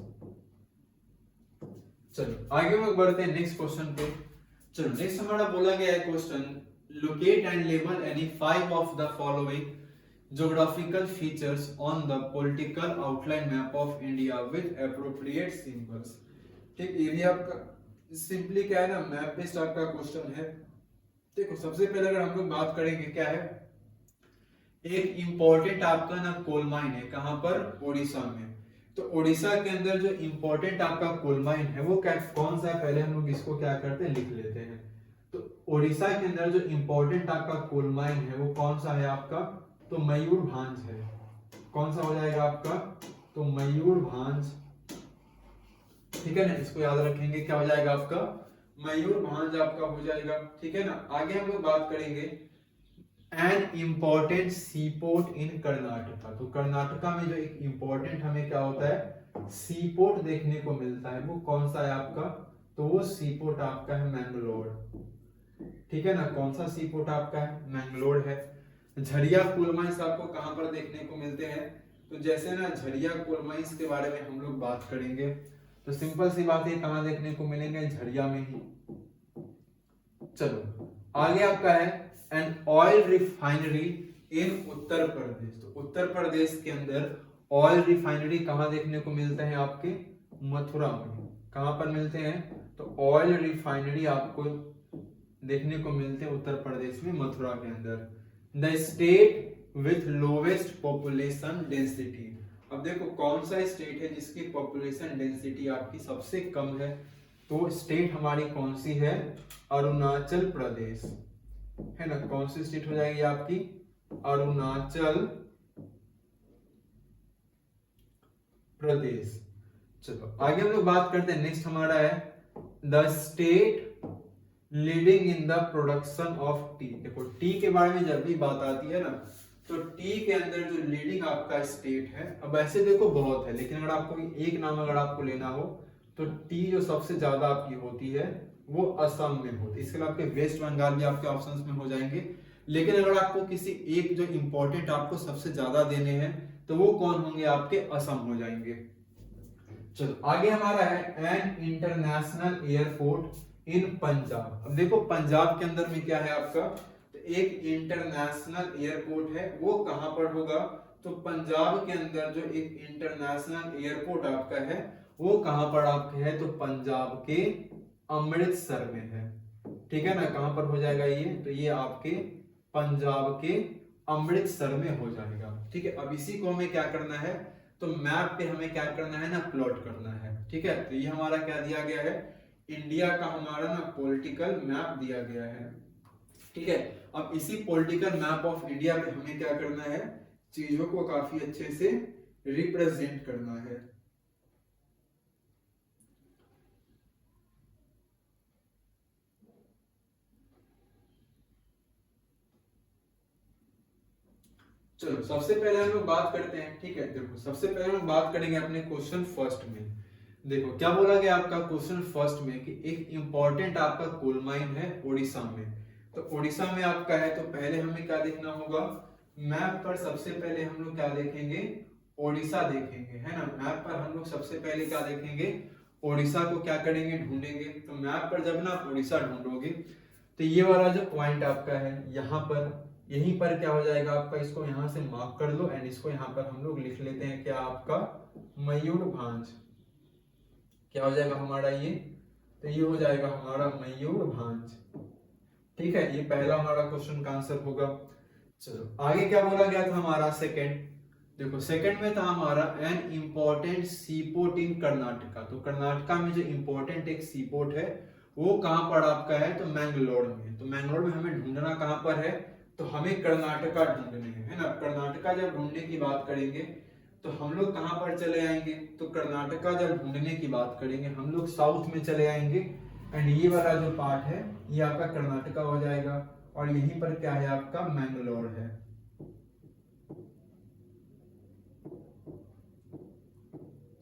चलो आगे हम बढ़ते हैं नेक्स्ट क्वेश्चन पे। चलो नेक्स्ट हमारा बोला गया है question, locate and label any 5 of the following geographical features on the political outline map of India with appropriate symbols. ठीक, ये भी आपका सिंपली क्या है ना, मैप बेस्ड आपका क्वेश्चन है। देखो सबसे पहले अगर हम लोग बात करेंगे, क्या है, एक इंपॉर्टेंट आपका ना कोल माइन है, कहां पर, ओडिशा में। तो ओडिशा के अंदर जो इंपॉर्टेंट आपका कोल माइन है वो क्या, कौन सा है, पहले हम लोग इसको क्या करते हैं, लिख लेते हैं। तो ओडिशा के अंदर जो इंपॉर्टेंट आपका कोल माइन है वो कौन सा है आपका, तो मयूरभांज है। कौन सा हो जाएगा आपका, तो मयूरभांज, ठीक है ना। इसको याद रखेंगे, क्या हो जाएगा आपका, मयूरभांज आपका हो जाएगा, ठीक है ना। आगे हम लोग बात करेंगे an important sea port in Karnataka, तो कर्नाटका में जो एक इंपॉर्टेंट हमें क्या होता है, सी पोर्ट देखने को मिलता है, वो कौन सा है आपका, तो वो सी पोर्ट आपका है मैंगलोर, ठीक है ना। कौन सा सी पोर्ट आपका है, मैंगलोर है। झरिया कोल माइंस आपको कहां पर देखने को मिलते हैं, तो जैसे ना झरिया कोल माइंस के बारे में हम लोग बात करेंगे, तो सिंपल सी बात है, कहां देखने को मिलेंगे, झरिया में ही। चलो आगे आपका है एन ऑयल रिफाइनरी इन उत्तर प्रदेश, तो उत्तर प्रदेश के अंदर ऑयल रिफाइनरी कहां देखने को मिलते हैं आपके, मथुरा में। कहां पर मिलते हैं, तो ऑयल रिफाइनरी आपको देखने को मिलते हैं उत्तर प्रदेश में, मथुरा के अंदर। The state with lowest population density, अब देखो कौन सा स्टेट है जिसकी पॉपुलेशन डेंसिटी आपकी सबसे कम है, तो स्टेट हमारी कौन सी है, अरुणाचल प्रदेश, है ना। कौन सी स्टेट हो जाएगी आपकी, अरुणाचल प्रदेश। चलो आगे हम लोग बात करते हैं, नेक्स्ट हमारा है the state leading in the production of T. देखो टी के बारे में जब भी बात आती है ना, तो टी के अंदर जो लीडिंग आपका स्टेट है, अब ऐसे देखो बहुत है, लेकिन अगर आपको एक नाम अगर आपको लेना हो, तो टी जो सबसे ज्यादा आपकी होती है वो असम में होती है। इसके अलावा आपके वेस्ट बंगाल भी आपके ऑप्शंस में हो जाएंगे, लेकिन अगर आपको किसी एक जो इंपॉर्टेंट आपको सबसे ज्यादा देने हैं, तो वो कौन होंगे, आपके असम हो जाएंगे। चलो आगे हमारा है एन इंटरनेशनल एयरपोर्ट इन पंजाब। अब देखो पंजाब के अंदर में क्या है आपका, तो एक इंटरनेशनल एयरपोर्ट है, वो कहां पर होगा, तो पंजाब के अंदर जो एक इंटरनेशनल एयरपोर्ट आपका है वो कहां पर आपके है, तो पंजाब के अमृतसर में है, ठीक है ना। कहां पर हो जाएगा ये, तो ये आपके पंजाब के अमृतसर में हो जाएगा, ठीक है। अब इसी को हमें क्या करना है, तो मैप पे हमें क्या करना है ना, प्लॉट करना है। ठीक है, तो ये हमारा क्या दिया गया है, इंडिया का हमारा ना पॉलिटिकल मैप दिया गया है। ठीक है, अब इसी पॉलिटिकल मैप ऑफ इंडिया में हमें क्या करना है, चीजों को काफी अच्छे से रिप्रेजेंट करना है। चलो सबसे पहले हम लोग बात करते हैं। ठीक है, देखो सबसे पहले हम लोग बात करेंगे अपने क्वेश्चन फर्स्ट में। देखो क्या बोला गया आपका क्वेश्चन फर्स्ट में कि एक इंपॉर्टेंट आपका कोल माइन है उड़ीसा में। तो उड़ीसा में आपका है, तो पहले हमें क्या देखना होगा, मैप पर सबसे पहले हम लोग क्या देखेंगे, उड़ीसा देखेंगे, है ना। मैप पर हम लोग सबसे पहले क्या देखेंगे, उड़ीसा को क्या करेंगे, ढूंढेंगे। तो मैप पर जब ना उड़ीसा ढूंढोगे तो ये वाला जो पॉइंट आपका है यहाँ पर, यहीं पर क्या हो जाएगा आपका, इसको यहाँ से मार्क कर लो एंड इसको यहाँ पर हम लोग लिख लेते हैं क्या आपका, मयूरभंज। क्या हो जाएगा हमारा ये, तो ये हो जाएगा हमारा मयूरभंज। ठीक है, ये पहला हमारा क्वेश्चन का आंसर होगा। चलो आगे क्या बोला गया था हमारा सेकंड। देखो सेकंड में था हमारा an important sea port in Karnataka. तो कर्नाटका में जो इंपॉर्टेंट एक सी पोर्ट है वो कहां पर आपका है, तो मैंगलोर में। तो मैंगलोर में हमें ढूंढना कहां पर है, तो हमें कर्नाटका ढूंढने है ना। कर्नाटका जब ढूंढने की बात करेंगे तो हम लोग कहां पर चले आएंगे, तो कर्नाटका जब ढूंढने की बात करेंगे हम लोग साउथ में चले आएंगे एंड ये वाला जो पार्ट है ये आपका कर्नाटका हो जाएगा और यहीं पर क्या है आपका, मैंगलोर है।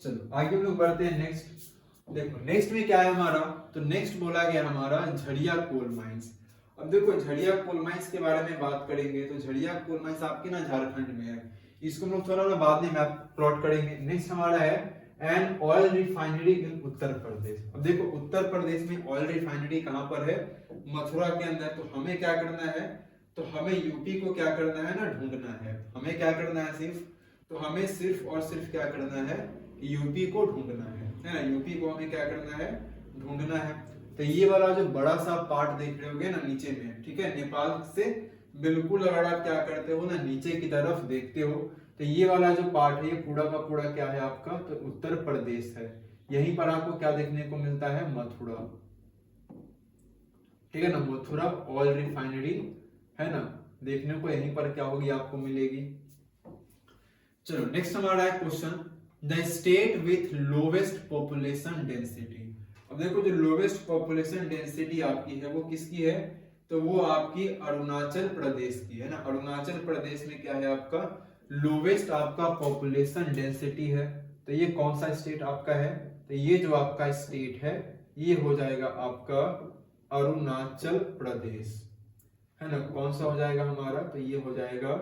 चलो आगे हम लोग बढ़ते हैं नेक्स्ट। देखो नेक्स्ट में क्या है हमारा, तो नेक्स्ट बोला गया हमारा झड़िया कोल माइंस। अब देखो झड़िया कोल माइंस के बारे में बात करेंगे तो झड़िया कोल माइंस आपके ना झारखंड में है। इसको हम लोग थोड़ा ना बाद में मैप प्लॉट करेंगे। नेक्स्ट हमारा है एन ऑयल रिफाइनरी इन उत्तर प्रदेश। अब देखो उत्तर प्रदेश में ऑयल रिफाइनरी कहां पर है, मथुरा के अंदर। तो हमें क्या करना है, तो हमें यूपी को क्या करना है ना, ढूंढना है। हमें क्या करना है सिर्फ, तो हमें सिर्फ और सिर्फ क्या करना है, यूपी को ढूंढना है ना। यूपी को हमें क्या करना है, ढूंढना है। तो ये वाला जो बड़ा सा पार्ट देख रहे होगे ना नीचे में, ठीक है, नेपाल से बिल्कुल अगर आप क्या करते हो ना नीचे की तरफ देखते हो तो ये वाला जो पार्ट है ये पूरा का पूरा क्या है आपका, तो उत्तर प्रदेश है। यहीं पर आपको क्या देखने को मिलता है, मथुरा। ठीक है ना, मथुरा ऑयल रिफाइनरी है ना, देखने को यहीं पर क्या होगी आपको मिलेगी। चलो नेक्स्ट हमारा है question, the state with lowest population density. अब देखो जो लोवेस्ट पॉपुलेशन डेंसिटी आपकी है वो किसकी है, तो वो आपकी अरुणाचल प्रदेश की है ना। अरुणाचल प्रदेश में क्या है आपका, लोवेस्ट आपका पॉपुलेशन डेंसिटी है। तो ये कौन सा स्टेट आपका है, तो ये जो आपका स्टेट है ये हो जाएगा आपका अरुणाचल प्रदेश, है ना। कौन सा हो जाएगा हमारा, तो ये हो जाएगा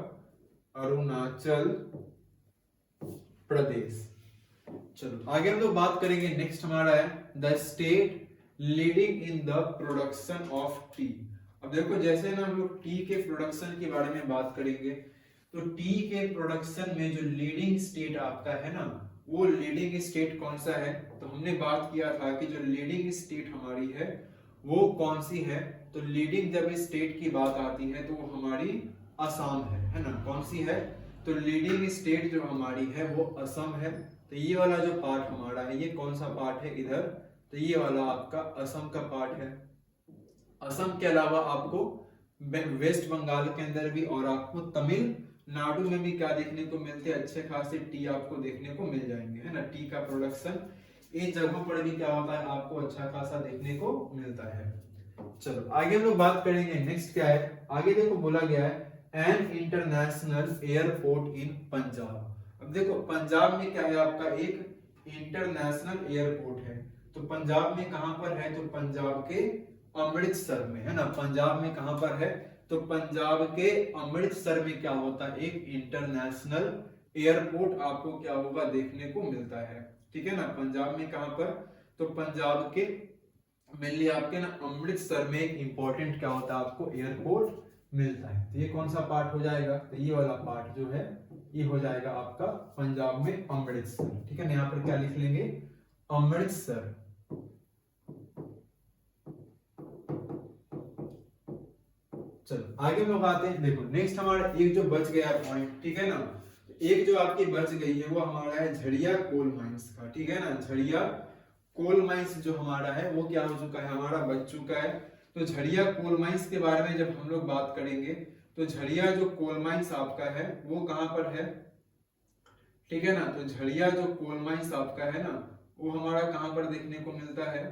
अरुणाचल प्रदेश। चलो आगे हम लोग बात करेंगे। नेक्स्ट हमारा है the state leading in the production of T. अब देखो जैसे ना हम लोग टी के प्रोडक्शन के बारे में बात करेंगे तो टी के प्रोडक्शन में जो लीडिंग स्टेट आपका है ना, वो लीडिंग स्टेट कौन सा है, तो हमने बात किया था कि जो लीडिंग स्टेट हमारी है वो कौन सी है। तो लीडिंग जब स्टेट की बात आती है तो वो हमारी असम है ना। कौन सी है, तो लीडिंग स्टेट जो हमारी है वो असम है। तो ये वाला जो पार्ट हमारा है ये कौन सा पार्ट है इधर, तो ये वाला आपका असम का पार्ट है। असम के अलावा आपको वेस्ट बंगाल के अंदर भी और आपको तमिलनाडु में भी क्या देखने को मिलते हैं, अच्छे खासे टी आपको देखने को मिल जाएंगे, है ना। टी का प्रोडक्शन इन जगहों पर भी क्या होता है आपको अच्छा खासा देखने को मिलता है। चलो आगे हम लोग बात करेंगे। नेक्स्ट क्या है, आगे देखो बोला गया है एन इंटरनेशनल एयरपोर्ट इन पंजाब। अब देखो पंजाब में क्या है आपका, एक इंटरनेशनल एयरपोर्ट है। तो पंजाब में कहां पर है, तो पंजाब के अमृतसर में, है ना। पंजाब में कहां पर है, तो पंजाब के अमृतसर में क्या होता है, एक इंटरनेशनल एयरपोर्ट आपको क्या होगा देखने को मिलता है। ठीक है ना, पंजाब में कहां पर, तो पंजाब के मेनली आपके ना अमृतसर में एक इंपॉर्टेंट क्या होता है आपको एयरपोर्ट मिलता है। तो ये कौन सा पार्ट हो जाएगा, तो ये वाला पार्ट जो है ये हो जाएगा आपका पंजाब में अमृतसर। ठीक है ना, यहाँ पर क्या लिख लेंगे, अमृतसर। चलो आगे हम लोग आते हैं। देखो नेक्स्ट हमारा एक जो बच गया पॉइंट, ठीक है ना, एक जो आपकी बच गई है वो हमारा है झड़िया कोल माइंस का, ठीक है ना, झड़िया कोल माइंस जो हमारा है वो क्या हो चुका है, हमारा बच चुका है। तो झड़िया कोल माइंस के बारे में जब हम लोग बात करेंगे तो झड़िया जो कोल माइंस आपका है वो कहाँ पर है, ठीक है ना। तो झड़िया जो कोल माइंस आपका है ना वो हमारा कहाँ पर देखने को मिलता है,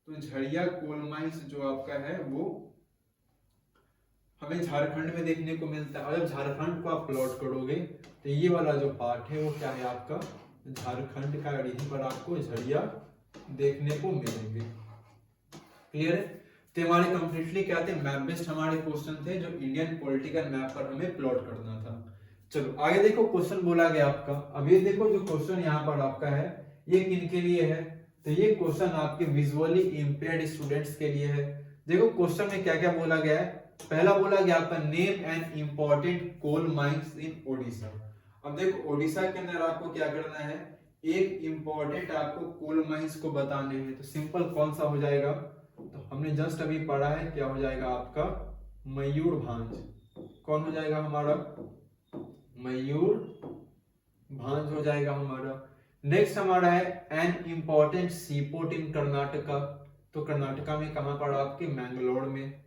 तो झड़िया कोल माइंस जो आपका है वो हमें झारखंड में देखने को मिलता है। और जब झारखंड को आप प्लॉट करोगे तो ये वाला जो पार्ट है वो क्या है आपका झारखंड का, यहीं पर आपको झड़िया देखने को मिलेंगे। क्लियर है। तो हमारे कंप्लीटली क्या थे, मैप बेस्ड हमारे क्वेश्चन थे जो इंडियन पॉलिटिकल मैप पर हमें प्लॉट करना था। चलो आगे देखो क्वेश्चन बोला गया आपका। अब ये देखो जो क्वेश्चन यहाँ पर आपका है ये किनके लिए है, तो ये क्वेश्चन आपके विजुअली इंपेयर्ड स्टूडेंट्स के लिए है। देखो क्वेश्चन में क्या क्या बोला गया है। पहला बोला गया आपका name and important coal mines in Odisha. अब देखो ओडिशा के अंदर आपको क्या करना है, एक इंपॉर्टेंट आपको कोल माइंस को बताने हैं। तो सिंपल कौन सा हो जाएगा, तो हमने जस्ट अभी पढ़ा है क्या हो जाएगा आपका मयूरभांज। कौन हो जाएगा हमारा मयूरभांज हो जाएगा हमारा। नेक्स्ट हमारा है an important sea port in Karnataka. तो कर्नाटका में कहां पड़ा आपके मैंगलोर में।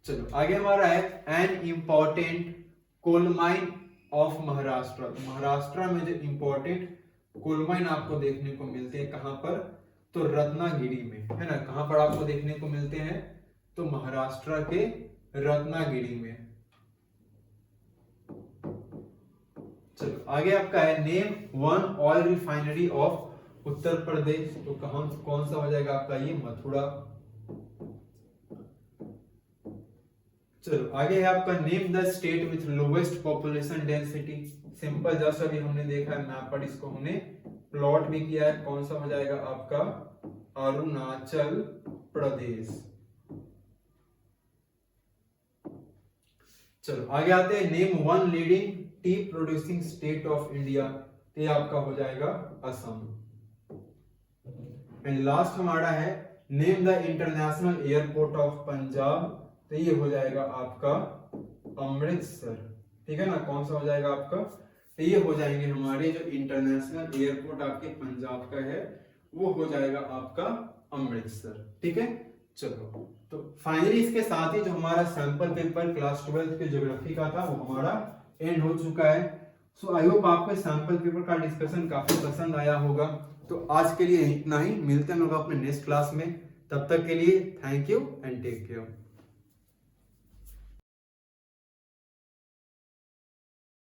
चलो आगे हमारा है an important coal mine of Maharashtra. तो महाराष्ट्र में जो इंपॉर्टेंट कोल माइन आपको देखने को मिलते हैं कहां पर, तो रत्नागिरी में, है ना। कहां पर आपको देखने को मिलते हैं, तो महाराष्ट्र के रत्नागिरी में। चलो आगे आपका है name one oil refinery of Uttar Pradesh. तो कौन सा हो जाएगा आपका ये मथुरा। चलो आगे है आपका name the state with lowest population density. Simple just अभी हमने देखा है मैप पर, इसको हमने प्लॉट भी किया है। कौन सा हो जाएगा आपका अरुणाचल प्रदेश। चलो आगे आते हैं name one leading T producing state of India. तो ये आपका हो जाएगा असम। एंड लास्ट हमारा है name the international airport of Punjab. तो ये हो जाएगा आपका अमृतसर, ठीक है ना। कौन सा हो जाएगा आपका, तो ये हो जाएंगे हमारे जो इंटरनेशनल एयरपोर्ट आपके पंजाब का है वो हो जाएगा आपका अमृतसर, ठीक है। चलो तो फाइनली इसके साथ ही जो हमारा सैंपल पेपर क्लास 12 के ज्योग्राफी का था वो हमारा एंड हो चुका है। सो आई होप आपको सैंपल पेपर का डिस्कशन काफी पसंद आया होगा। तो आज के लिए इतना ही, मिलते हैं लोग अपने नेक्स्ट क्लास में। तब तक के लिए thank you and take care.